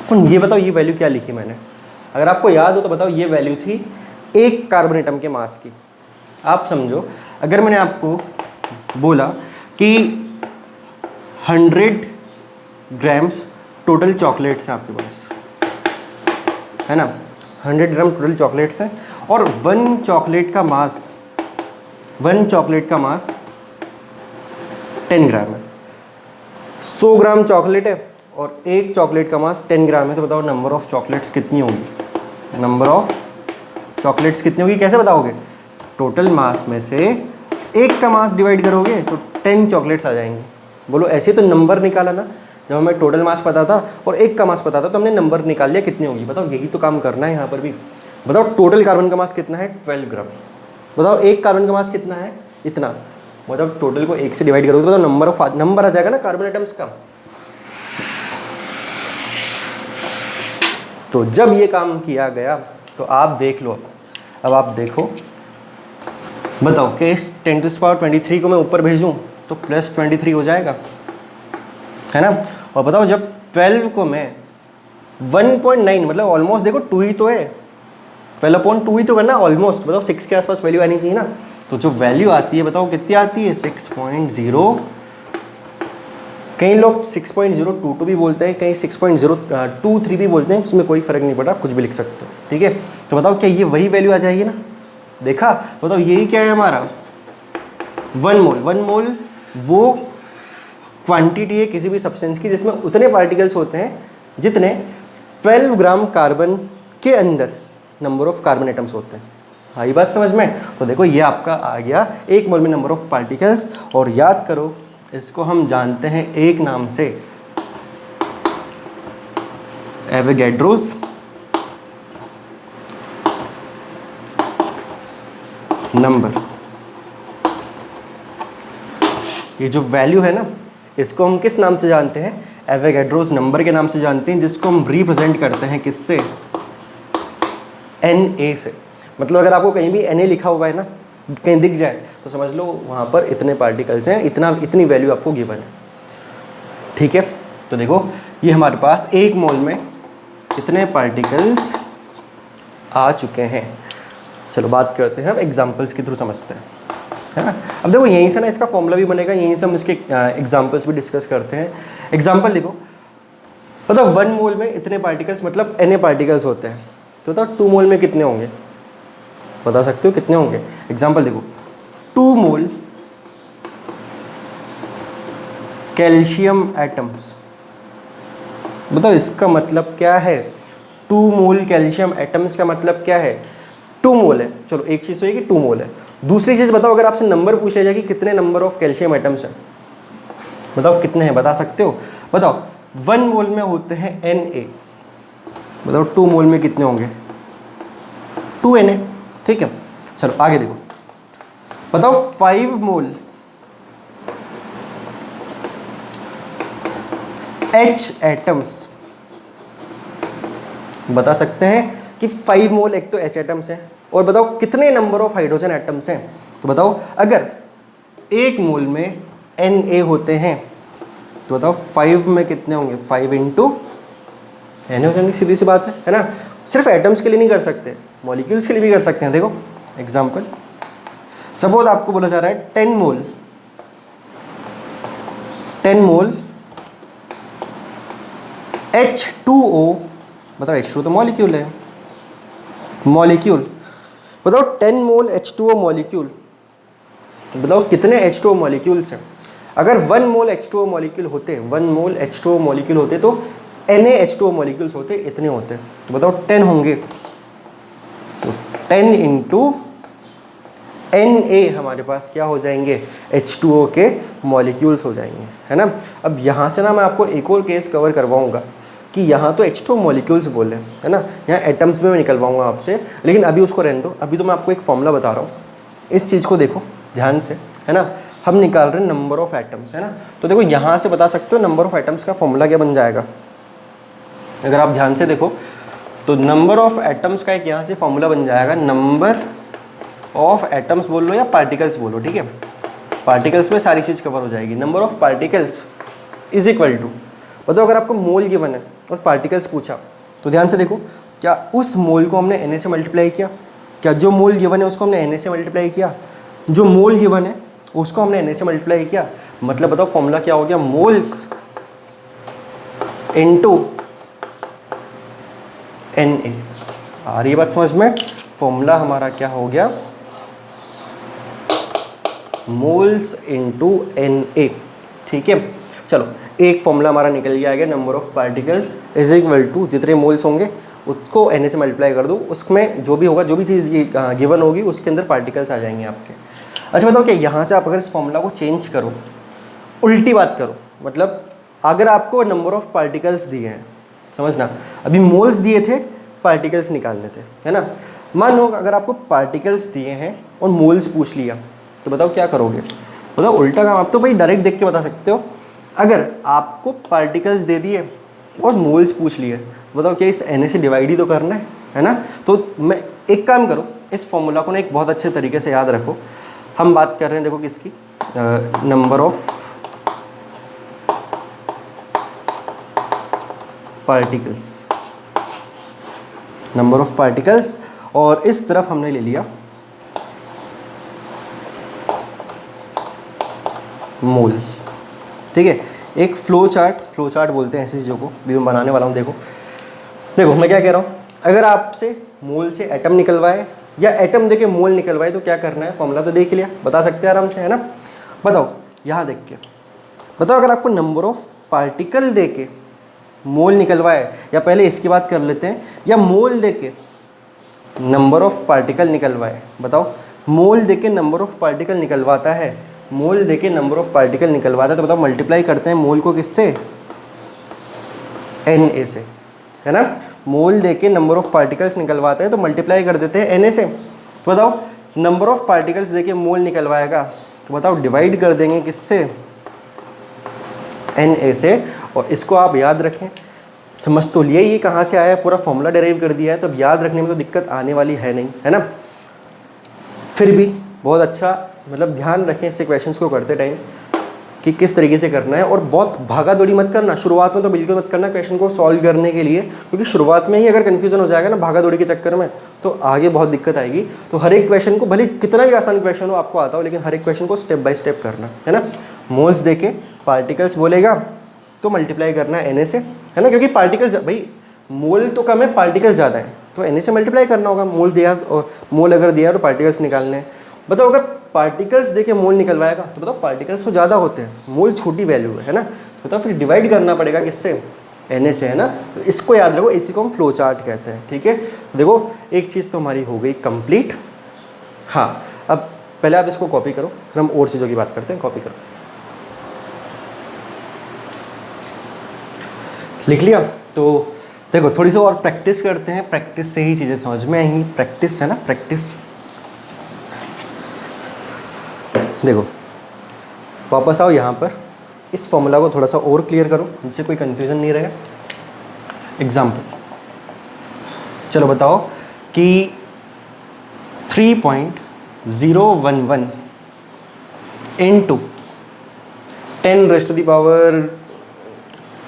तो ये बताओ ये वैल्यू क्या लिखी मैंने, अगर आपको याद हो तो बताओ, ये वैल्यू थी एक कार्बन एटम के मास की। आप समझो, अगर मैंने आपको बोला कि 100 ग्राम्स टोटल चॉकलेट्स हैं आपके पास, है ना, 100 ग्राम टोटल चॉकलेट्स हैं, और वन चॉकलेट का मास 10 ग्राम है। 100 ग्राम चॉकलेट है और एक चॉकलेट का मास 10 ग्राम है, तो बताओ नंबर ऑफ चॉकलेट्स कितनी होगी, नंबर ऑफ चॉकलेट्स कितनी होगी, कैसे बताओगे, टोटल मास में से एक का मास डिवाइड करोगे तो 10 चॉकलेट्स आ जाएंगे। बोलो ऐसे तो नंबर निकाला ना, जब हमें टोटल मास पता था और एक का मास पता था तो हमने नंबर निकाल लिया कितनी होगी। बताओ यही तो काम करना है यहाँ पर भी। बताओ टोटल कार्बन का मास कितना है, 12 ग्राम। बताओ एक कार्बन का मास कितना है, इतना। बताओ टोटल को एक से डिवाइड करोगे तो बताओ नंबर आ जाएगा ना कार्बन एटम्स का। तो जब ये काम किया गया तो आप देख लो, अब आप देखो, बताओ कि इस 10⁻23 को मैं ऊपर भेजूं तो +23 हो जाएगा, है ना। और बताओ जब 12 को मैं 1.9, मतलब ऑलमोस्ट देखो 2 ही तो है, 12/2 ही तो करना ऑलमोस्ट। बताओ 6 के आसपास वैल्यू आनी चाहिए ना, तो जो वैल्यू आती है बताओ कितनी आती है, 6.0, कई लोग 6.022 भी बोलते हैं, कहीं 6.023 भी बोलते हैं, उसमें कोई फ़र्क नहीं पड़ा, कुछ भी लिख सकते हो, ठीक है। तो बताओ क्या ये वही वैल्यू आ जाएगी ना, देखा। बताओ यही क्या है हमारा 1 मोल। 1 मोल वो क्वांटिटी है किसी भी सब्सटेंस की जिसमें उतने पार्टिकल्स होते हैं जितने 12 ग्राम कार्बन के अंदर नंबर ऑफ कार्बन एटम्स होते हैं। हाँ, ये बात समझ में। तो देखो ये आपका आ गया 1 मोल में नंबर ऑफ पार्टिकल्स, और याद करो इसको हम जानते हैं एक नाम से, एवोगैड्रोस नंबर। ये जो वैल्यू है ना, इसको हम किस नाम से जानते हैं, एवोगैड्रोस नंबर के नाम से जानते हैं, जिसको हम रिप्रेजेंट करते हैं किससे, Na से। मतलब अगर आपको कहीं भी Na लिखा हुआ है ना, कहीं दिख जाए तो समझ लो वहाँ पर इतने पार्टिकल्स हैं, इतनी वैल्यू आपको गिवन है, ठीक है। तो देखो ये हमारे पास 1 मोल में इतने पार्टिकल्स आ चुके हैं। चलो बात करते हैं, अब एग्जांपल्स के थ्रू समझते हैं, है ना। अब देखो यहीं से ना इसका फॉर्मूला भी बनेगा, यहीं से हम इसके एग्जांपल्स भी डिस्कस करते हैं। एग्जांपल देखो, मतलब 1 मोल में इतने पार्टिकल्स मतलब Na पार्टिकल्स होते हैं, तो बताओ 2 मोल में कितने होंगे, बता सकते हो कितने होंगे। एग्जांपल देखो, 2 मोल कैल्शियम एटम्स, बताओ इसका मतलब क्या है, 2 मोल कैल्शियम एटम्स का मतलब क्या है, 2 मोल है। चलो एक चीज़ तो ये कि 2 मोल है। दूसरी चीज़ बताओ, अगर आपसे नंबर पूछ लिया जाए कि कितने नंबर ऑफ कैल्शियम एटम्स हैं, बताओ कितने हैं, बता सकते हो। बताओ 1 मोल में होते हैं Na, बताओ 2 मोल में कितने होंगे, 2 Na, ठीक है। चलो आगे देखो, बताओ 5 मोल H एटम्स, बता सकते हैं कि 5 मोल एक तो H एटम्स हैं, और बताओ कितने नंबर ऑफ हाइड्रोजन एटम्स हैं। तो बताओ अगर 1 मोल में Na होते हैं तो बताओ 5 में कितने होंगे, 5 इंटू Na हो जाएंगे, सीधी सी बात है ना। सिर्फ एटम्स के लिए नहीं कर सकते, मॉलिक्यूल्स के लिए भी कर सकते हैं। देखो एग्जांपल, सपोज आपको बोला जा रहा है 10 मोल H2O, बताओ H2O तो मॉलिक्यूल है, बताओ 10 मोल H2O मॉलिक्यूल, बताओ कितने H2O मॉलिक्यूल्स हैं। अगर 1 मोल H2O मॉलिक्यूल होते, 1 मोल H2O मॉलिक्यूल होते तो NaH2O मॉलिक्यूल्स होते इतने होते, तो बताओ 10 होंगे, तो 10 इंटू Na हमारे पास क्या हो जाएंगे, H2O के मॉलिक्यूल्स हो जाएंगे, है ना। अब यहाँ से ना मैं आपको एक और केस कवर करवाऊँगा कि यहाँ तो H2O मॉलिक्यूल्स बोले, है ना, यहाँ एटम्स में मैं निकलवाऊँगा आपसे, लेकिन अभी उसको रहने दो। अभी तो मैं आपको एक फॉर्मूला बता रहा हूँ, इस चीज़ को देखो ध्यान से, है ना। हम निकाल रहे हैं नंबर ऑफ़ एटम्स, है ना। तो देखो यहाँ से बता सकते हो नंबर ऑफ़ एटम्स का फॉर्मूला क्या बन जाएगा। अगर आप ध्यान से देखो तो नंबर ऑफ़ एटम्स का एक यहाँ से फॉर्मूला बन जाएगा, नंबर ऑफ एटम्स बोल लो या पार्टिकल्स बोलो, ठीक है, पार्टिकल्स में सारी चीज़ कवर हो जाएगी। Number of particles is equal to, बताओ अगर आपको मोल गिवन है और पार्टिकल्स पूछा तो ध्यान से देखो, क्या उस मोल को हमने Na से मल्टीप्लाई किया, क्या जो मोल गिवन है उसको हमने Na से मल्टीप्लाई किया, जो मोल गिवन है उसको हमने Na से मल्टीप्लाई किया, मतलब बताओ फॉर्मूला क्या हो गया, मोल्स इनटू Na। आ रही है बात समझ में, फॉर्मूला हमारा क्या हो गया, मोल्स इनटू Na, ठीक है। चलो एक फॉर्मूला हमारा निकल गया है, number of particles is equal to जितने मोल्स होंगे उसको Na से मल्टीप्लाई कर दो, उसमें जो भी होगा, जो भी चीज़ गिवन होगी उसके अंदर पार्टिकल्स आ जाएंगे आपके। अच्छा बताओ क्या यहाँ से आप अगर इस फॉर्मूला को चेंज करो, उल्टी बात करो, मतलब अगर आपको नंबर ऑफ पार्टिकल्स दिए हैं, समझना, अभी मोल्स दिए थे, पार्टिकल्स निकालने थे, है ना। मान लो अगर आपको पार्टिकल्स दिए हैं और मोल्स पूछ लिया तो बताओ क्या करोगे, बताओ उल्टा काम। आप तो भाई डायरेक्ट देख के बता सकते हो, अगर आपको पार्टिकल्स दे दिए और मोल्स पूछ लिए तो बताओ क्या इस Na से डिवाइड ही तो करना है ना। तो मैं एक काम करो, इस फॉर्मूला को ना एक बहुत अच्छे तरीके से याद रखो। हम बात कर रहे हैं देखो किसकी, number of particles, number of particles, और इस तरफ हमने ले लिया मोल्स, ठीक है। एक फ्लो चार्ट बोलते हैं ऐसी चीज़ों को, भी मैं बनाने वाला हूँ। देखो मैं क्या कह रहा हूँ, अगर आपसे मोल से एटम निकलवाए या एटम देके मोल निकलवाए तो क्या करना है, फॉर्मूला तो देख लिया, बता सकते हैं आराम से, है ना। बताओ यहाँ देख के बताओ, अगर आपको नंबर ऑफ पार्टिकल देके मोल निकलवाए, या पहले इसकी बात कर लेते हैं, या मोल देके नंबर ऑफ पार्टिकल निकलवाए, बताओ मोल देके नंबर ऑफ पार्टिकल निकलवाता है, मोल देके नंबर ऑफ पार्टिकल निकलवाता है, तो बताओ मल्टीप्लाई करते हैं मोल को किससे, Na से, है ना। मोल देके नंबर ऑफ पार्टिकल्स निकलवाते हैं तो मल्टीप्लाई कर देते हैं Na से। तो बताओ नंबर ऑफ पार्टिकल्स देके मोल निकलवाएगा तो बताओ डिवाइड कर देंगे किससे, Na से। और इसको आप याद रखें, समझ तो लिया ये कहाँ से आया है, पूरा फॉर्मूला डेराइव कर दिया है, तो अब याद रखने में तो दिक्कत आने वाली है नहीं, है ना। फिर भी बहुत अच्छा, मतलब ध्यान रखें ऐसे क्वेश्चंस को करते टाइम कि किस तरीके से करना है, और बहुत भागा दौड़ी मत करना शुरुआत में, तो बिल्कुल मत करना क्वेश्चन को सॉल्व करने के लिए, क्योंकि शुरुआत में ही अगर कन्फ्यूजन हो जाएगा ना भागा दौड़ी के चक्कर में, तो आगे बहुत दिक्कत आएगी। तो हर एक क्वेश्चन को, भले कितना भी आसान क्वेश्चन हो आपको आता हो, लेकिन हर एक क्वेश्चन को स्टेप बाय स्टेप करना, है ना। मोल्स देके पार्टिकल्स बोलेगा तो मल्टीप्लाई करना है Na से, है ना, क्योंकि पार्टिकल्स, भाई मोल तो कम है, पार्टिकल ज़्यादा है, तो Na से मल्टीप्लाई करना होगा। मोल दिया, और मोल अगर दिया तो पार्टिकल्स निकालने हैं। बताओ अगर पार्टिकल्स देके मोल निकलवाएगा तो बताओ पार्टिकल्स तो ज़्यादा होते हैं, मोल छोटी वैल्यू है ना, तो बताओ फिर डिवाइड करना पड़ेगा किससे, Na से, है ना। तो इसको याद रखो, इसी को हम फ्लो चार्ट कहते हैं, ठीक है। देखो एक चीज़ तो हमारी हो गई कंप्लीट। हाँ, अब पहले आप इसको कॉपी करो, फिर हम और चीज़ों की बात करते हैं। कॉपी करो, लिख लिया। तो देखो थोड़ी सी और प्रैक्टिस करते हैं, प्रैक्टिस से ही चीज़ें समझ में आएंगी। प्रैक्टिस है ना, प्रैक्टिस। देखो वापस आओ यहाँ पर, इस फॉर्मूला को थोड़ा सा और क्लियर करो जिससे कोई कन्फ्यूज़न नहीं रहेगा। एग्जाम्पल, चलो बताओ कि 3.011 into 10 raise to the power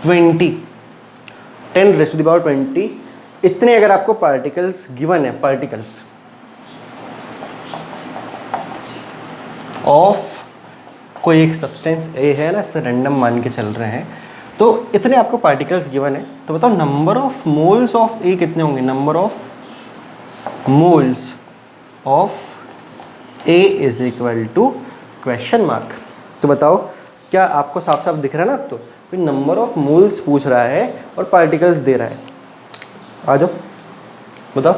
20, 10 raise to the power 20, इतने अगर आपको पार्टिकल्स गिवन है, पार्टिकल्स ऑफ कोई एक सब्सटेंस ए है ना, इससे रैंडम मान के चल रहे हैं, तो इतने आपको पार्टिकल्स गिवन है, तो बताओ number of moles of A कितने होंगे, number of moles of A is equal to question mark. तो बताओ क्या आपको साफ साफ दिख रहा है ना, अब तो फिर नंबर ऑफ मोल्स पूछ रहा है और पार्टिकल्स दे रहा है। आ जाओ बताओ,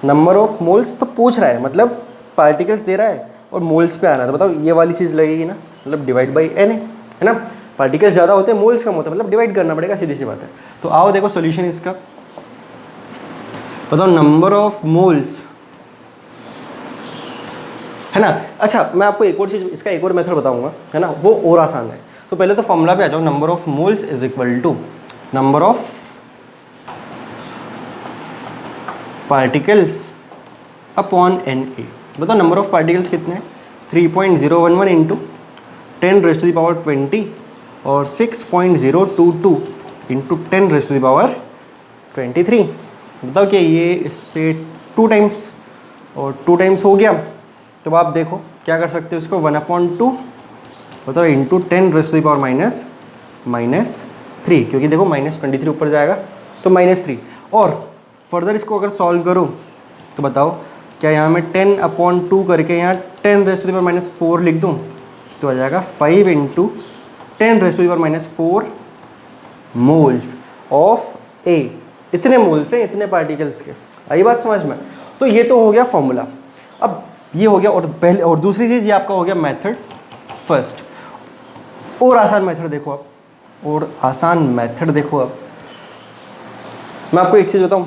नंबर ऑफ मोल्स तो पूछ रहा है, मतलब पार्टिकल्स दे रहा है और मोल्स पे आना है, तो बताओ ये वाली चीज़ लगेगी ना, मतलब डिवाइड बाई एन है ना। पार्टिकल्स ज़्यादा होते हैं, मोल्स कम होते हैं, मतलब डिवाइड करना पड़ेगा, सीधी सी बात है। तो आओ देखो सॉल्यूशन इसका, बताओ नंबर ऑफ मोल्स है ना। अच्छा मैं आपको एक और चीज़, इसका एक और मेथड बताऊंगा है ना, वो और आसान है। तो पहले तो फॉर्मूला पे आ जाओ, number of moles is equal to number of particles upon N A. बताओ नंबर ऑफ पार्टिकल्स कितने हैं, 3.011 इंटू 10⁻20 और 6.022 इंटू 10⁻23। बताओ कि ये इससे 2 टाइम्स और 2 टाइम्स हो गया, तो आप देखो क्या कर सकते हो इसको, 1/2 बताओ इंटू 10⁻³ क्योंकि देखो -23 ऊपर जाएगा तो -3। और फर्दर इसको अगर सॉल्व करो तो बताओ क्या यहाँ में 10/2 करके यहाँ 10⁻⁴ लिख दूँ तो आ जाएगा 5 इंटू 10⁻⁴ मोल्स ऑफ ए। इतने मोल्स हैं इतने पार्टिकल्स के, आई बात समझ में। तो ये तो हो गया फॉर्मूला, अब ये हो गया। और पहले और दूसरी चीज़ ये आपका हो गया मेथड फर्स्ट। और आसान मेथड देखो आप, और आसान मेथड देखो अब। मैं आपको एक चीज़ बताऊं,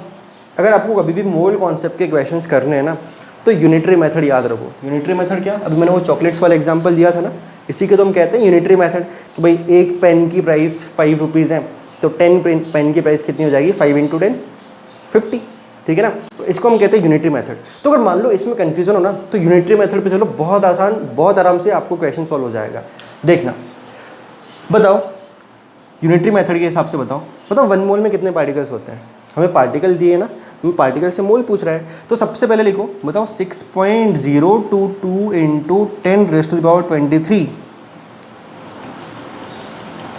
अगर आपको कभी भी मोल कॉन्सेप्ट के क्वेश्चंस करने हैं ना तो यूनिटरी मेथड याद रखो। यूनिटरी मेथड क्या, अभी मैंने वो चॉकलेट्स वाला एग्जांपल दिया था ना, इसी के तो हम कहते हैं यूनिटरी मेथड। तो भाई एक पेन की प्राइस 5 रुपीज़ है, तो 10 पेन की प्राइस कितनी हो जाएगी, 5 इंटू 10 50, ठीक है ना। तो इसको हम कहते हैं यूनिटरी मेथड। तो अगर मान लो इसमें कन्फ्यूजन हो ना तो यूनिटरी मेथड पे चलो, बहुत आसान, बहुत आराम से आपको क्वेश्चन सॉल्व हो जाएगा। देखना, बताओ यूनिटरी मेथड के हिसाब से बताओ 1 मोल में कितने पार्टिकल्स होते हैं। हमें पार्टिकल दिए ना, हमें पार्टिकल से मोल पूछ रहा है, तो सबसे पहले लिखो, बताओ 6.022 इंटू 10⁻23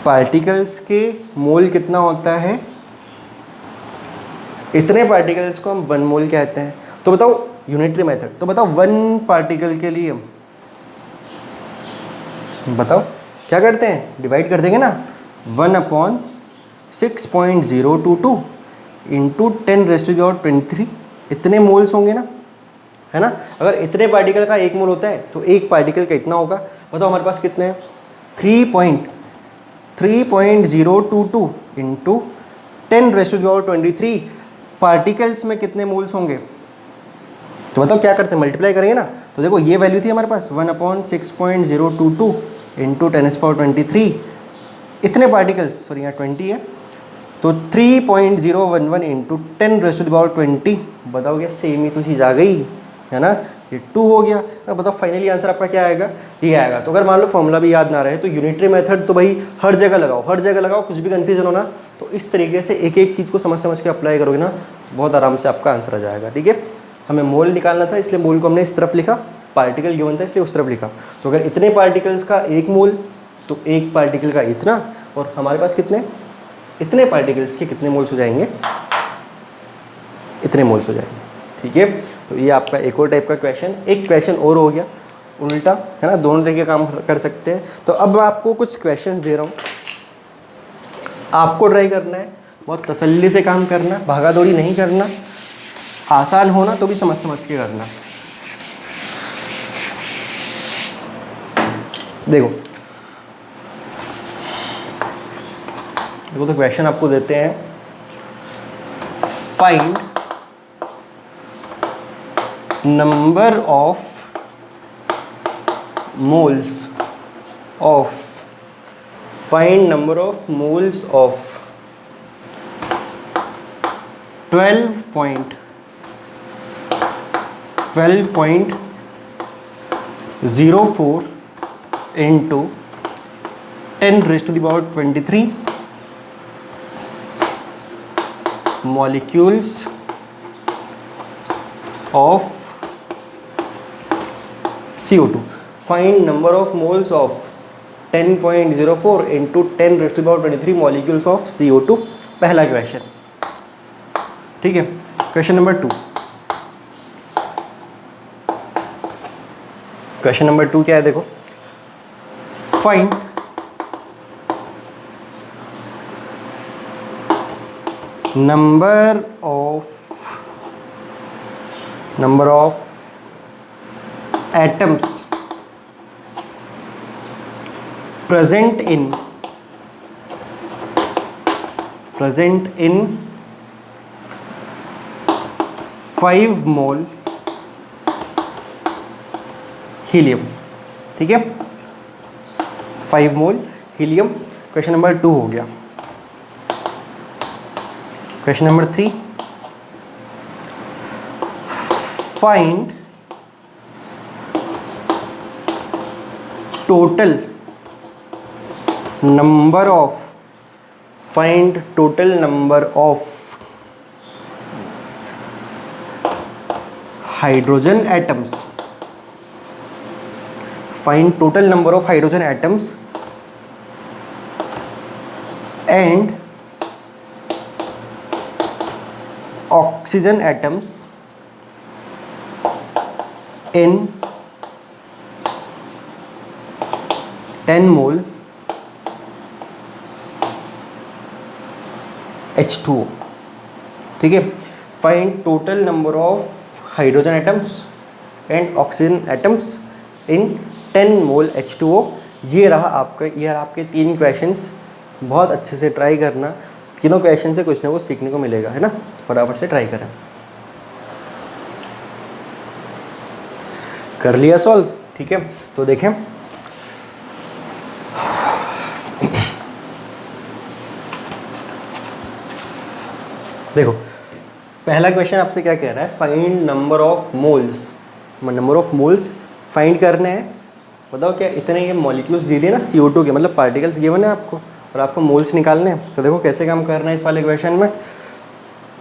पार्टिकल्स के मोल कितना होता है। इतने पार्टिकल्स को हम 1 मोल कहते हैं। तो बताओ यूनिटरी मेथड, तो बताओ 1 पार्टिकल के लिए बताओ क्या करते हैं, डिवाइड कर देंगे ना, 1/6.022 इंटू 10⁻23 इतने मोल्स होंगे ना, है ना। अगर इतने पार्टिकल का 1 मोल होता है तो एक पार्टिकल का इतना होगा। बताओ हमारे पास कितने हैं, 3.022 इंटू 10⁻23 पार्टिकल्स में कितने मोल्स होंगे। तो बताओ क्या करते हैं, मल्टीप्लाई करेंगे ना। तो देखो ये वैल्यू थी हमारे पास 1/6.022 इंटू 10⁻23 इतने पार्टिकल्स, सॉरी यहाँ 20 है, तो 3.011 इंटू 10⁻20। बताओ क्या सेम ही तो चीज़ आ गई है ना, ये 2 हो गया। तो बताओ फाइनली आंसर आपका क्या आएगा, ये आएगा। तो अगर मान लो फॉर्मूला भी याद ना रहे तो यूनिटरी मेथड तो भाई हर जगह लगाओ, हर जगह लगाओ, कुछ भी कन्फ्यूजन होना तो इस तरीके से एक एक चीज़ को समझ समझ के अप्लाई करोगे ना, बहुत आराम से आपका आंसर आ जाएगा। ठीक है, हमें मोल निकालना था इसलिए मोल को हमने इस तरफ लिखा, पार्टिकल गिवन था इसलिए उस तरफ लिखा। तो अगर इतने पार्टिकल्स का 1 मोल तो एक पार्टिकल का इतना, और हमारे पास कितने, इतने पार्टिकल्स के कितने मोल्स हो जाएंगे, इतने मोल्स हो जाएंगे। ठीक है, तो ये आपका एक और टाइप का क्वेश्चन। एक क्वेश्चन और हो गया उल्टा, है ना, दोनों तरीके का काम कर सकते हैं। तो अब मैं आपको कुछ क्वेश्चंस दे रहा हूँ, आपको ट्राई करना है, बहुत तसल्ली से काम करना, भागा दौड़ी नहीं करना, आसान होना तो भी समझ समझ के करना। देखो तो क्वेश्चन आपको देते हैं, find number of moles of, find number of moles of 12.04 into 10⁻23 molecules of CO2. Find number of moles of 10.04 into 10⁻23 molecules of CO2। पहला क्वेश्चन, ठीक है। क्वेश्चन नंबर 2, क्वेश्चन नंबर 2 क्या है, देखो, find number of atoms present in 5 mole helium. ठीक है, 5 मोल helium. Question number 2 हो गया। Question number 3, find total number of hydrogen atoms. Find total number of hydrogen atoms and oxygen atoms in 10 mole H2O। ठीक है, find total number of hydrogen atoms and oxygen atoms in 10 mole H2O। ये रहा आपके 3 questions. बहुत अच्छे से try करना, तीनों क्वेश्चन से कुछ ना कुछ सीखने को मिलेगा, है ना। फटाफट से ट्राई करें। कर लिया सॉल्व। ठीक है, तो देखें, देखो पहला क्वेश्चन आपसे क्या कह रहा है, find number of moles find करने हैं। बताओ क्या इतने ये मॉलिक्यूल्स दे दिए ना CO2 के, मतलब पार्टिकल्स गिवन है आपको, और आपको मोल्स निकालने हैं। तो देखो कैसे काम करना है इस वाले क्वेश्चन में,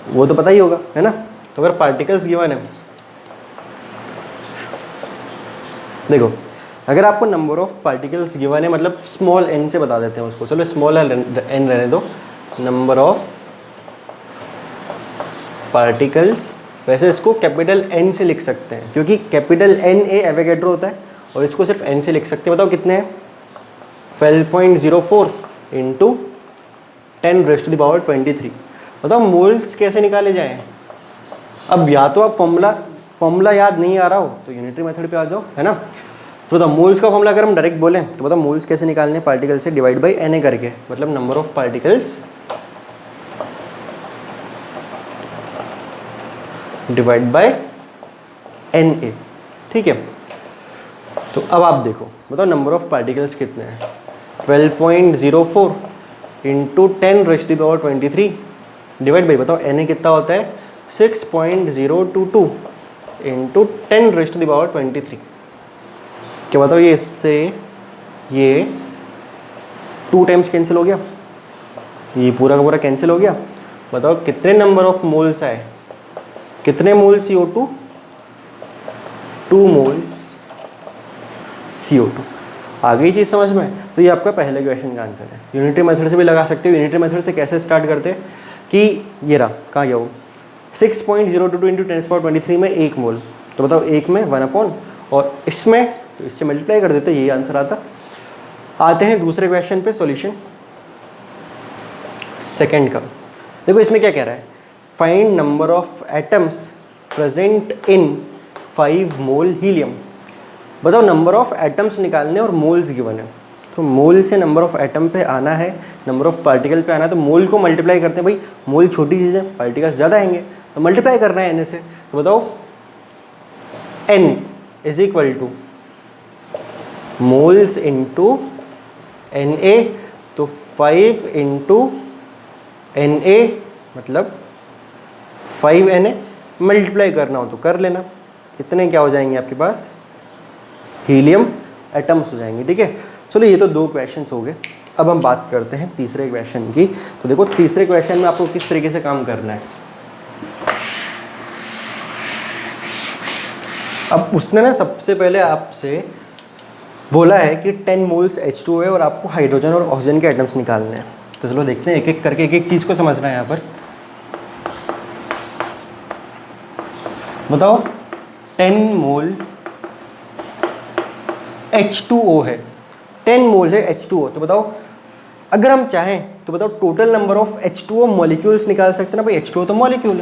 वो तो पता ही होगा, है ना। तो अगर पार्टिकल्स गिवन है, देखो अगर आपको नंबर ऑफ पार्टिकल्स गिवन है, मतलब स्मॉल n से बता देते हैं उसको, चलो स्मॉल n रहने दो। नंबर ऑफ पार्टिकल्स, वैसे इसको कैपिटल N से लिख सकते हैं क्योंकि कैपिटल NA एवोगैड्रो होता है, और इसको सिर्फ N से लिख सकते हैं। बताओ कितने हैं, 12.04 इंटू 10⁻23। बताओ मोल्स कैसे निकाले जाएं। अब या तो आप फॉर्मूला याद नहीं आ रहा हो तो यूनिटरी मेथड पे आ जाओ, है ना। तो बताओ मोल्स का फॉर्मूला अगर हम डायरेक्ट बोलें तो बताओ मोल्स कैसे निकालने, पार्टिकल से डिवाइड बाई Na करके, मतलब number of particles divide by Na। ठीक है, तो अब आप देखो, बताओ नंबर ऑफ पार्टिकल्स कितने हैं, 12.04 इंटू 10⁻23 डिवाइड बाई, बताओ Na कितना होता है, 6.022 इंटू 10⁻23। क्या बताओ ये इससे ये 2 टाइम्स कैंसिल हो गया, ये पूरा का पूरा कैंसिल हो गया। बताओ कितने नंबर ऑफ मोल्स आए, कितने मोल CO2, 2 मोल CO2। आ गई चीज़ समझ में। तो ये आपका पहले क्वेश्चन का आंसर है। यूनिटरी मेथड से भी लगा सकते हो। यूनिटरी मेथड से कैसे स्टार्ट करते हैं कि ये रहा, कहाँ गया वो, 6.022 इंटू 10⁻23 में 1 मोल, तो बताओ 1 में 1/, और इसमें तो इससे मल्टीप्लाई कर देते, यही आंसर आता। आते हैं दूसरे क्वेश्चन पे, सॉल्यूशन सेकंड का। देखो इसमें क्या कह रहा है, find number of atoms present in 5 mole helium. बताओ नंबर ऑफ एटम्स निकालने और मोल्स गिवन है, तो मोल से नंबर ऑफ एटम पे आना है, नंबर ऑफ पार्टिकल पे आना है, तो मोल को मल्टीप्लाई करते हैं। भाई मोल छोटी चीज़ है, पार्टिकल ज़्यादा आएंगे, तो मल्टीप्लाई करना है Na से। तो बताओ N is equal two moles into Na, तो 5 इंटू Na मतलब 5 Na। मल्टीप्लाई करना हो तो कर लेना, इतने क्या हो जाएंगे आपके पास, हीलियम एटम्स हो जाएंगे। ठीक है, चलो ये तो 2 क्वेश्चंस हो गए। अब हम बात करते हैं तीसरे क्वेश्चन की। तो देखो तीसरे क्वेश्चन में आपको किस तरीके से काम करना है। अब उसने ना सबसे पहले आपसे बोला है कि 10 मोल्स H2O है और आपको हाइड्रोजन और ऑक्सीजन के एटम्स निकालने हैं। तो चलो देखते हैं, एक एक करके एक एक चीज़ को समझना है यहाँ पर। बताओ 10 मोल H2O है, 10 मोल है H2O। तो बताओ अगर हम चाहें तो बताओ total number of H2O molecules निकाल सकते हैं ना भाई, H2O तो मॉलिक्यूल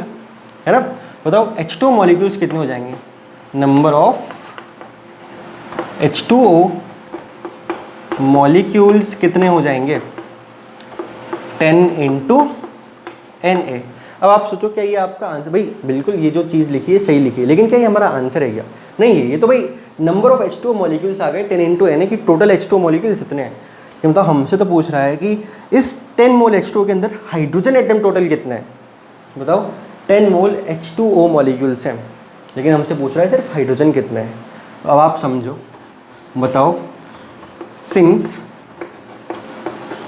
है ना। बताओ H2O मॉलिक्यूल्स कितने हो जाएंगे, नंबर ऑफ H2O मॉलिक्यूल्स कितने हो जाएंगे, 10 इंटू Na। अब आप सोचो क्या ये आपका आंसर, भाई बिल्कुल ये जो चीज़ लिखी है सही लिखी है, लेकिन क्या ये हमारा आंसर है क्या, नहीं है। ये तो भाई नंबर ऑफ H2O मॉलिक्यूल्स आ गए 10 इंटू Na की टोटल H2O मॉलिक्यूल्स इतने हैं। कि मतलब हमसे तो पूछ रहा है कि इस 10 मोल H2O के अंदर हाइड्रोजन एटम टोटल कितने हैं, बताओ 10 मोल H2O मॉलिक्यूल्स हैं, लेकिन हमसे पूछ रहा है सिर्फ हाइड्रोजन कितने हैं। अब आप समझो, बताओ सिंस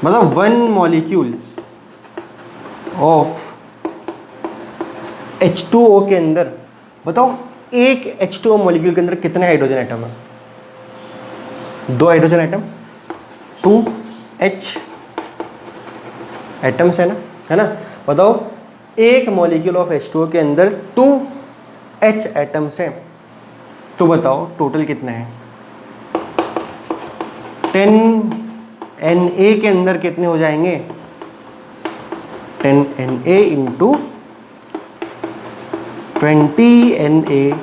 मतलब 1 मॉलिक्यूल ऑफ H2O के अंदर, बताओ एक H2O मॉलिक्यूल के अंदर कितने हाइड्रोजन एटम है, 2 हाइड्रोजन एटम, 2H एटम्स है ना। बताओ एक मॉलिक्यूल ऑफ H2O के अंदर 2H एटम्स हैं, तो बताओ टोटल कितने हैं, 10Na के अंदर कितने हो जाएंगे, 10Na into 20Na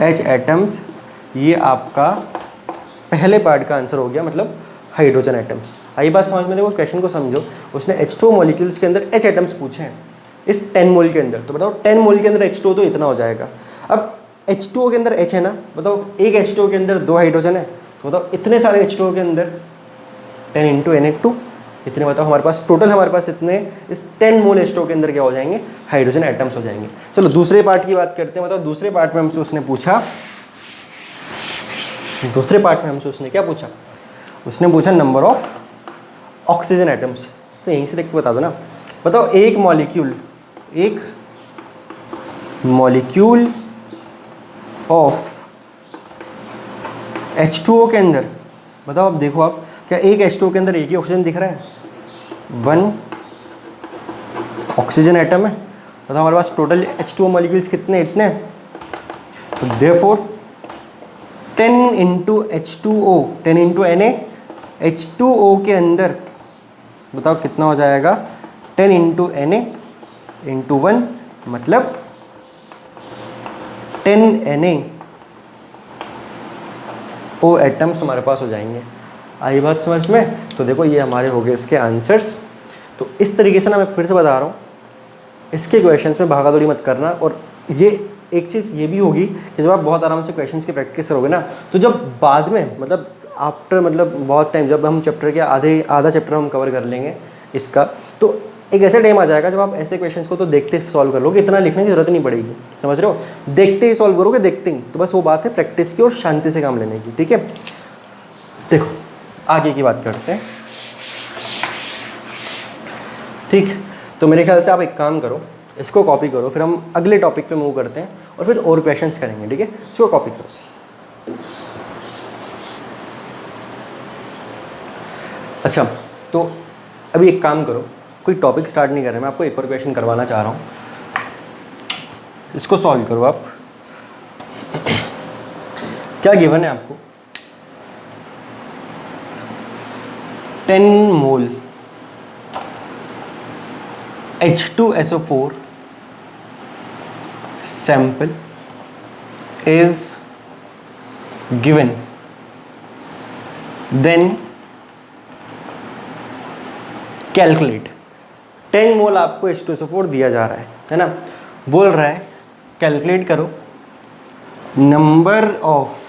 H atoms, ये आपका पहले पार्ट का आंसर हो गया, मतलब हाइड्रोजन एटम्स। आई बात समझ में, देखो क्वेश्चन को समझो, उसने H2O मॉलिक्यूल्स के अंदर H एटम्स पूछे हैं इस 10 मोल के अंदर, तो बताओ 10 मोल के अंदर H2O तो इतना हो जाएगा। अब H2O के अंदर H है ना, बताओ एक H2O के अंदर 2 हाइड्रोजन है, तो बताओ इतने सारे H2O के अंदर 10 इंटू Na2, इतने बताओ हमारे पास टोटल, हमारे पास इतने इस 10 मोल H2O के अंदर क्या हो जाएंगे, हाइड्रोजन एटम्स हो जाएंगे। चलो दूसरे पार्ट की बात करते हैं। बताओ दूसरे पार्ट में हमसे उसने पूछा, दूसरे पार्ट में हमसे उसने क्या पूछा, उसने पूछा नंबर ऑफ ऑक्सीजन एटम्स। तो यहीं से देख के बता दो ना। बताओ एक मॉलिक्यूल ऑफ H2O के अंदर, बताओ अब देखो आप, क्या एक H2O के अंदर एक ही ऑक्सीजन दिख रहा है, 1 ऑक्सीजन एटम है। बताओ हमारे पास टोटल H2O मॉलिक्यूल्स कितने, इतने। तो therefore 10 into H2O, 10 into Na, H2O के अंदर बताओ कितना हो जाएगा, 10 इंटू Na इंटू 1, मतलब 10 NaO एटम्स हमारे पास हो जाएंगे। आई बात समझ में। तो देखो ये हमारे हो गए इसके आंसर्स। तो इस तरीके से ना मैं फिर से बता रहा हूँ, इसके क्वेश्चंस में भागा दौड़ी मत करना। और ये एक चीज़ ये भी होगी कि जब आप बहुत आराम से क्वेश्चंस की प्रैक्टिस करोगे ना, तो जब बाद में मतलब आफ्टर मतलब बहुत टाइम, जब हम चैप्टर के आधा चैप्टर हम कवर कर लेंगे इसका, तो एक ऐसा टाइम आ जाएगा जब आप ऐसे क्वेश्चंस को तो देखते सॉल्व कर लोगे, इतना लिखने की जरूरत नहीं पड़ेगी। समझ रहे हो, देखते ही सॉल्व करोगे, देखते ही। तो बस वो बात है प्रैक्टिस की और शांति से काम लेने की, ठीक है। देखो आगे की बात करते हैं, ठीक। तो मेरे ख्याल से आप एक काम करो, इसको कॉपी करो, फिर हम अगले टॉपिक पे मूव करते हैं और फिर और क्वेश्चंस करेंगे, ठीक है। इसको कॉपी करो। अच्छा, तो अभी एक काम करो, कोई टॉपिक स्टार्ट नहीं कर रहे, मैं आपको एक और क्वेश्चन करवाना चाह रहा हूँ, इसको सॉल्व करो आप। क्या गिवन है आपको, 10 मोल H2SO4 sample is given, then calculate। 10 मोल आपको H2SO4 दिया जा रहा है ना, बोल रहा है कैलकुलेट करो number of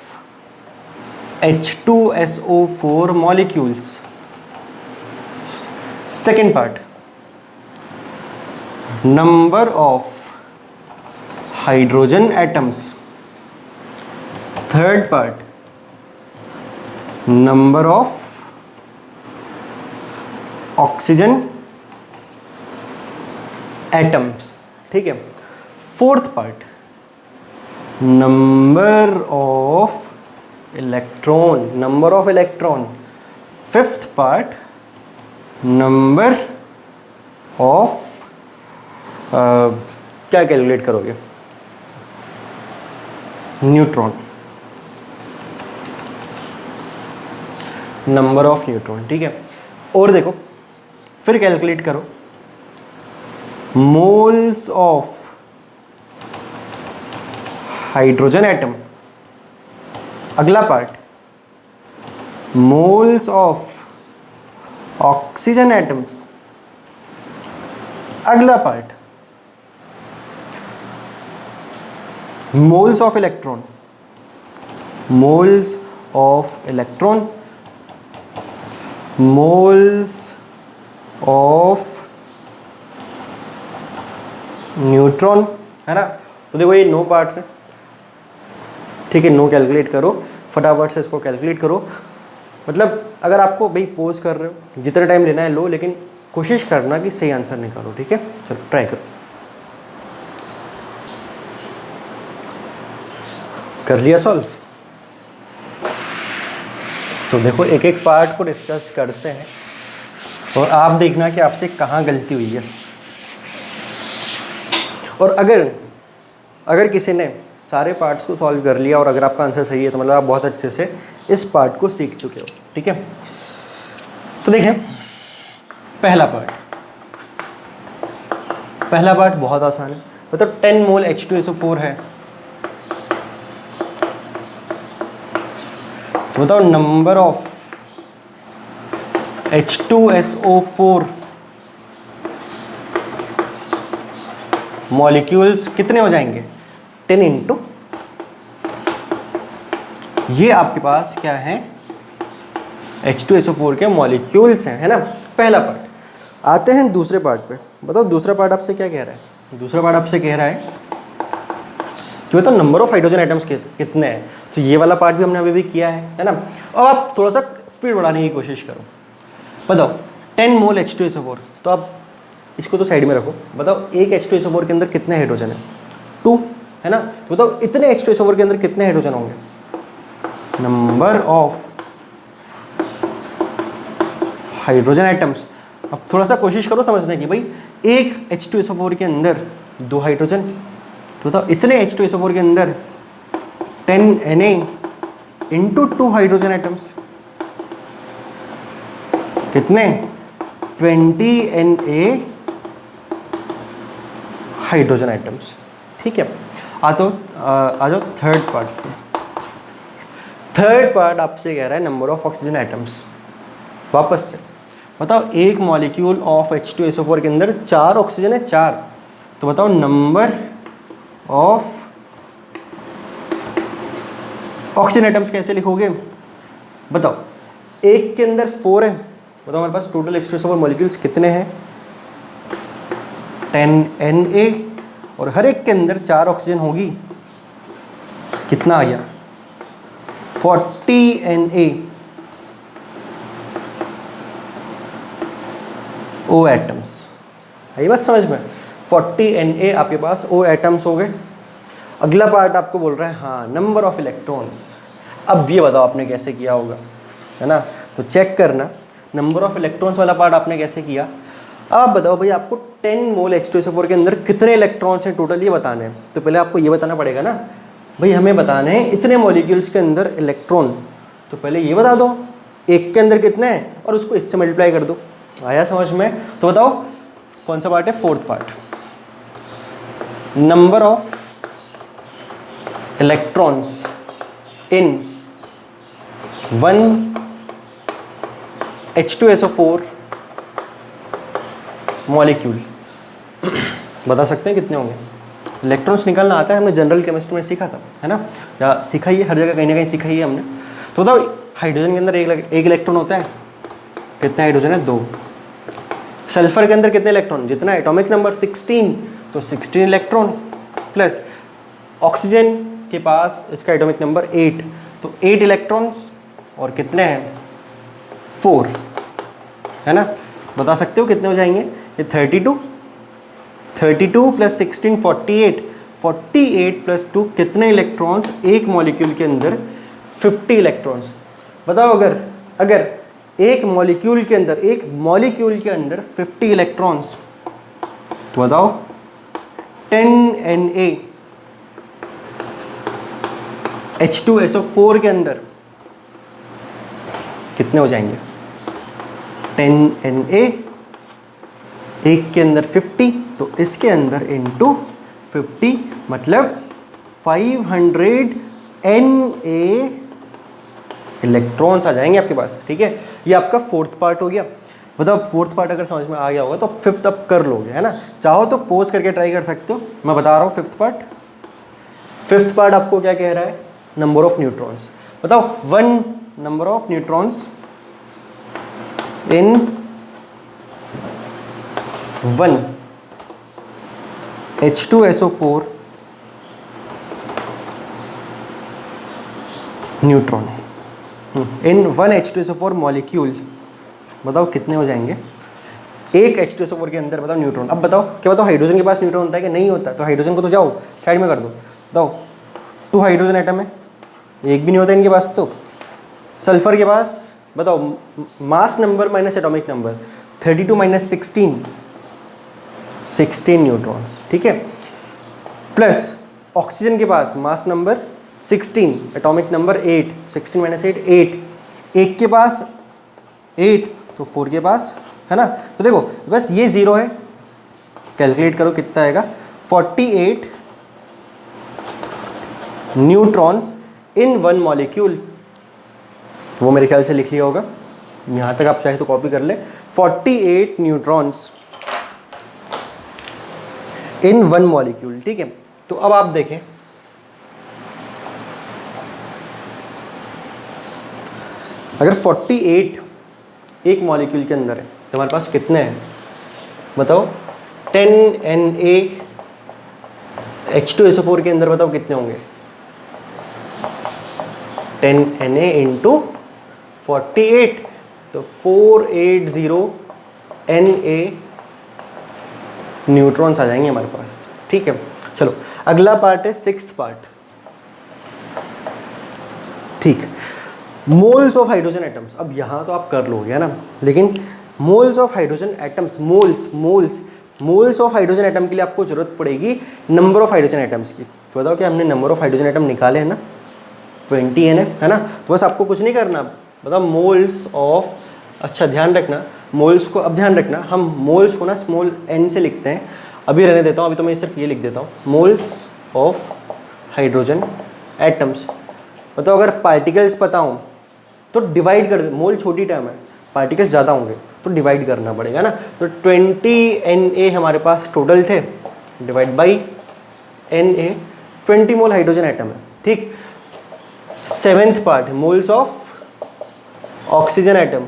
H2SO4 molecules. Second part, number of hydrogen atoms. Third part, number of oxygen atoms, ठीक है। Fourth part, number of electron. Fifth part, number of क्या कैलकुलेट करोगे, न्यूट्रॉन, नंबर ऑफ न्यूट्रॉन, ठीक है। और देखो फिर कैलकुलेट करो, मोल्स ऑफ हाइड्रोजन एटम, अगला part moles of oxygen atoms, अगला part moles of electron, moles of electron, moles of neutron, है ना। तो देखो ये 9 पार्ट्स हैं, ठीक है। 9 कैलकुलेट करो, फटाफट से इसको कैलकुलेट करो। मतलब अगर आपको भाई पोज कर रहे हो, जितना टाइम लेना है लो, लेकिन कोशिश करना कि सही आंसर निकालो, ठीक है। चलो ट्राई करो। कर लिया सॉल्व? तो देखो एक एक पार्ट को डिस्कस करते हैं और आप देखना कि आपसे कहाँ गलती हुई है। और अगर किसी ने सारे पार्ट्स को सॉल्व कर लिया और अगर आपका आंसर सही है तो मतलब आप बहुत अच्छे से इस पार्ट को सीख चुके हो, ठीक है। तो देखें पहला पार्ट बहुत आसान है। मतलब 10 मोल H2SO4 है, तो बताओ नंबर ऑफ H2SO4 मॉलिक्यूल्स कितने हो जाएंगे? 10 इंटू, ये आपके पास क्या है? H2SO4 के मॉलिक्यूल्स हैं, है ना। पहला पार्ट। आते हैं दूसरे पार्ट पे। बताओ दूसरा पार्ट आपसे क्या कह रहा है? दूसरा पार्ट आपसे कह रहा है कि बताओ नंबर ऑफ हाइड्रोजन एटम्स कितने हैं। तो ये वाला पार्ट भी हमने अभी भी किया है ना। अब आप थोड़ा सा स्पीड बढ़ाने की कोशिश करो। बताओ 10 मोल H2SO4, तो आप इसको तो साइड में रखो। बताओ एक H2SO4 के अंदर कितने हाइड्रोजन है? 2, है ना। तो बताओ इतने H2SO4 के अंदर कितने हाइड्रोजन होंगे? Number of hydrogen atoms. अब थोड़ा सा कोशिश करो समझने की, भाई एक H2SO4 के अंदर 2 हाइड्रोजन, तो बताओ इतने H2SO4 के अंदर 10 Na इंटू 2 हाइड्रोजन एटम्स कितने? 20 Na हाइड्रोजन एटम्स, ठीक है। आ जाओ थर्ड पार्ट पे। थर्ड पार्ट आपसे कह रहा है नंबर ऑफ ऑक्सीजन एटम्स। वापस से बताओ एक मॉलिक्यूल ऑफ H2SO4 के अंदर 4 ऑक्सीजन है, 4। तो बताओ नंबर ऑफ ऑक्सीजन एटम्स कैसे लिखोगे? बताओ एक के अंदर 4 है, बताओ हमारे पास टोटल H2SO4 मॉलिक्यूल्स कितने हैं? 10 Na, और हर एक के अंदर 4 ऑक्सीजन होगी, कितना आ गया? 40 Na O एटम्स। आई बात समझ में? 40 Na आपके पास O एटम्स हो गए। अगला पार्ट आपको बोल रहा है हाँ नंबर ऑफ इलेक्ट्रॉन्स। अब ये बताओ आपने कैसे किया होगा, है ना। तो चेक करना नंबर ऑफ इलेक्ट्रॉन्स वाला पार्ट आपने कैसे किया। अब आप बताओ भाई आपको 10 मोल H2SO4 के अंदर कितने इलेक्ट्रॉन्स हैं टोटल, ये बताने हैं। तो पहले आपको ये बताना पड़ेगा ना, भाई हमें बताने हैं इतने मॉलिक्यूल्स के अंदर इलेक्ट्रॉन। तो पहले ये बता दो एक के अंदर कितने हैं और उसको इससे मल्टीप्लाई कर दो। आया समझ में? तो बताओ कौन सा पार्ट है? Fourth part. Number of electrons in 1 H2SO4 molecule. बता सकते हैं कितने होंगे? इलेक्ट्रॉन्स निकालना आता है, हमने जनरल केमिस्ट्री में सीखा था, है ना। या सीखा ही है, हर जगह कहीं ना कहीं सीखा ही है हमने। तो बताओ हाइड्रोजन के अंदर एक इलेक्ट्रॉन होता है, कितने हाइड्रोजन है? 2। सल्फर के अंदर कितने इलेक्ट्रॉन? जितना एटॉमिक नंबर 16, तो 16 इलेक्ट्रॉन प्लस ऑक्सीजन के पास इसका एटॉमिक नंबर 8, तो 8 इलेक्ट्रॉन्स और कितने हैं? 4, है ना। बता सकते हो कितने हो जाएंगे? ये 32 प्लस 16 48 प्लस 2 कितने इलेक्ट्रॉन्स एक मॉलिक्यूल के अंदर? 50 इलेक्ट्रॉन्स। बताओ अगर एक मॉलिक्यूल के अंदर 50 इलेक्ट्रॉन्स, तो बताओ 10 Na H2SO4 के अंदर कितने हो जाएंगे? 10Na, एक के अंदर 50, तो इसके अंदर इंटू 50 मतलब 500 Na इलेक्ट्रॉन्स आ जाएंगे आपके पास। ठीक है, ये आपका फोर्थ पार्ट हो गया। मतलब फोर्थ पार्ट अगर समझ में आ गया होगा तो फिफ्थ अब कर लोगे, है ना। चाहो तो पोज करके ट्राई कर सकते हो, मैं बता रहा हूँ फिफ्थ पार्ट। फिफ्थ पार्ट आपको क्या कह रहा है, नंबर ऑफ न्यूट्रॉन्स। बताओ, one number of neutrons in one H2SO4 neutron in one H2SO4 molecule. बताओ कितने हो जाएंगे एक H2SO4 के अंदर। बताओ न्यूट्रॉन। अब बताओ, क्या बताओ हाइड्रोजन के पास न्यूट्रॉन होता है कि नहीं होता? तो हाइड्रोजन को तो जाओ साइड में कर दो। बताओ 2 हाइड्रोजन एटम है, एक भी नहीं होता इनके पास। तो सल्फर के पास बताओ mass number minus atomic number 32 minus 16 neutrons. ठीक है, प्लस ऑक्सीजन के पास mass number 16, atomic number 8, 16 minus 8 8, एक के पास 8 तो 4 के पास, है ना। तो देखो बस ये 0 है, कैलकुलेट करो कितना आएगा, 48 न्यूट्रॉन्स इन वन मॉलिक्यूल। वो मेरे ख्याल से लिख लिया होगा, यहाँ तक आप चाहे तो कॉपी कर ले। 48 न्यूट्रॉन्स इन वन मॉलिक्यूल। ठीक है, तो अब आप देखें, अगर 48 एक मॉलिक्यूल के अंदर है तो हमारे पास कितने हैं बताओ। 10Na H2SO4 के अंदर बताओ कितने होंगे। 10Na इंटू 48 तो 480 Na न्यूट्रॉन्स आ जाएंगे हमारे पास। ठीक है, चलो अगला पार्ट है सिक्स्थ पार्ट। ठीक, मोल्स ऑफ हाइड्रोजन एटम्स। अब यहाँ तो आप कर लोगे, है ना, लेकिन moles of hydrogen atoms, moles of hydrogen atom के लिए आपको जरूरत पड़ेगी नंबर ऑफ हाइड्रोजन एटम्स की। तो बताओ कि हमने नंबर ऑफ हाइड्रोजन एटम निकाले हैं ना, 20 है ना। तो बस आपको कुछ नहीं करना, बताओ मोल्स ऑफ, अच्छा ध्यान रखना मोल्स को, अब ध्यान रखना हम मोल्स को ना स्मॉल n से लिखते हैं। अभी रहने देता हूँ, अभी तो मैं सिर्फ ये लिख देता हूँ, मोल्स ऑफ हाइड्रोजन एटम्स। बताओ अगर पार्टिकल्स पता हो तो डिवाइड कर दे, मोल छोटी टर्म है, पार्टिकल्स ज़्यादा होंगे तो डिवाइड करना पड़ेगा ना। तो 20 Na हमारे पास टोटल थे, divide by Na, 20 mole hydrogen atom है। ठीक, seventh part moles of oxygen atom.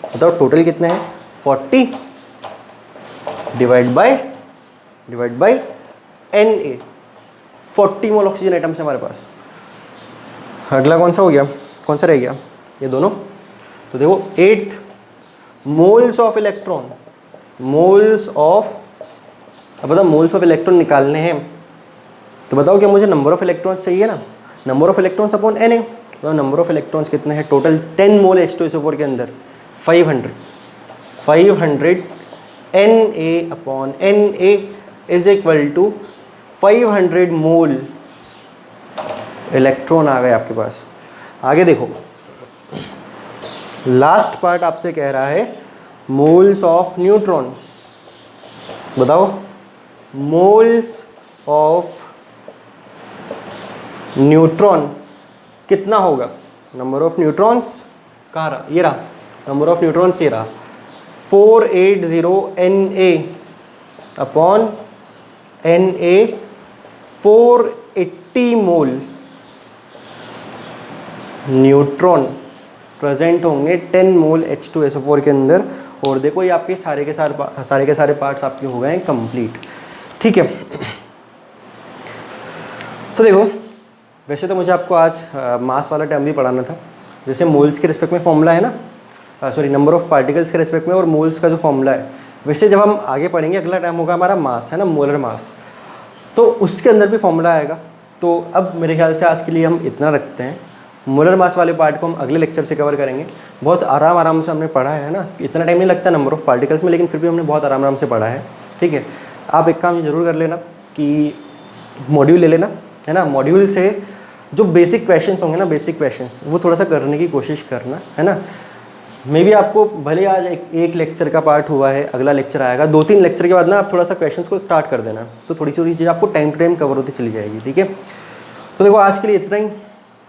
बताओ टोटल कितने हैं, 40 divide by Na, 40 mole oxygen atoms है हमारे पास। अगला कौन सा हो गया, कौन सा रह गया, ये दोनों। तो देखो 8th moles of electron, moles of, अब बताओ मोल्स ऑफ इलेक्ट्रॉन निकालने हैं तो बताओ क्या मुझे नंबर ऑफ इलेक्ट्रॉन्स चाहिए ना, number of electrons upon Na। तो नंबर ऑफ इलेक्ट्रॉन्स कितने हैं टोटल, 10 मोल H2SO4 के अंदर 500 Na upon Na is equal to 500 mole electron आ गए आपके पास। आगे देखो, लास्ट पार्ट आपसे कह रहा है मोल्स ऑफ न्यूट्रॉन। बताओ मोल्स ऑफ न्यूट्रॉन कितना होगा, नंबर ऑफ न्यूट्रॉन्स कहाँ रहा, ये रहा, नंबर ऑफ न्यूट्रॉन्स ये रहा, 480 Na अपॉन Na 480 मोल न्यूट्रॉन प्रेजेंट होंगे 10 मोल H2SO4 के अंदर। और देखो ये आपके सारे के सारे पार्ट्स आपके हो गए हैं कंप्लीट। ठीक है, तो देखो वैसे तो मुझे आपको आज मास वाला टर्म भी पढ़ाना था, जैसे मोल्स के रिस्पेक्ट में फॉर्मूला है ना, सॉरी नंबर ऑफ पार्टिकल्स के रिस्पेक्ट में और मोल्स का जो फॉर्मूला है, वैसे जब हम आगे पढ़ेंगे अगला टर्म होगा हमारा मास, है ना, मोलर मास, तो उसके अंदर भी फॉर्मूला आएगा। तो अब मेरे ख्याल से आज के लिए हम इतना रखते हैं, मोलर मास वाले पार्ट को हम अगले लेक्चर से कवर करेंगे। बहुत आराम से हमने पढ़ा है ना, इतना टाइम नहीं लगता नंबर ऑफ पार्टिकल्स में, लेकिन फिर भी हमने बहुत आराम से पढ़ा है। ठीक है, आप एक काम ज़रूर कर लेना कि मॉड्यूल ले लेना, है ना, मॉड्यूल से जो बेसिक क्वेश्चंस होंगे ना, बेसिक क्वेश्चंस वो थोड़ा सा करने की कोशिश करना, है ना। मे बी आपको भले आज एक लेक्चर का पार्ट हुआ है, अगला लेक्चर आएगा, 2-3 लेक्चर के बाद ना आप थोड़ा सा क्वेश्चंस को स्टार्ट कर देना, तो थोड़ी सी चीज़ आपको टाइम टू टाइम कवर होती चली जाएगी, ठीक है। तो देखो आज के लिए इतना ही,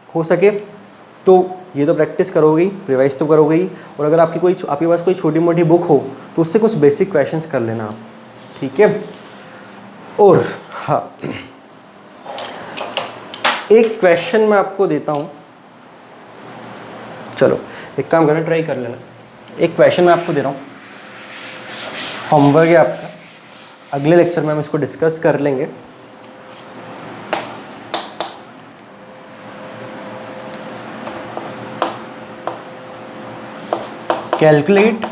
हो सके तो ये तो प्रैक्टिस करोगे ही, रिवाइज तो करोगे ही, और अगर आपके पास कोई छोटी मोटी बुक हो तो उससे कुछ बेसिक क्वेश्चंस कर लेना आप, ठीक है। और हाँ, एक क्वेश्चन मैं आपको देता हूँ, चलो एक काम करना, ट्राई कर लेना। एक क्वेश्चन मैं आपको दे रहा हूँ, होमवर्क है आपका, अगले लेक्चर में हम इसको डिस्कस कर लेंगे। Calculate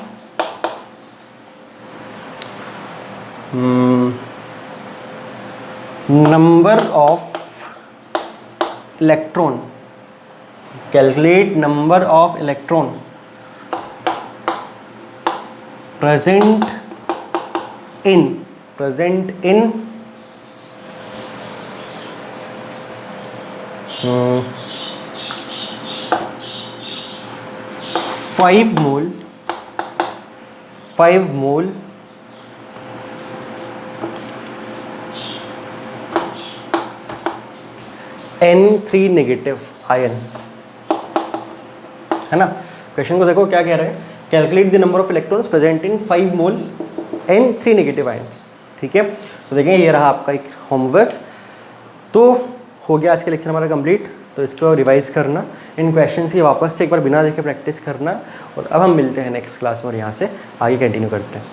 number of electron, calculate number of electron present in 5 mole N3 negative ion, है ना। क्वेश्चन को देखो क्या कह रहा है, calculate the number of electrons present in 5 mole N3 negative ions, ठीक है। तो देखें ये रहा आपका एक होमवर्क, तो हो गया आज का लेक्चर हमारा कंप्लीट। तो इसको रिवाइज करना, इन क्वेश्चंस की वापस से एक बार बिना देखे प्रैक्टिस करना, और अब हम मिलते हैं नेक्स्ट क्लास में और यहाँ से आगे कंटिन्यू करते हैं।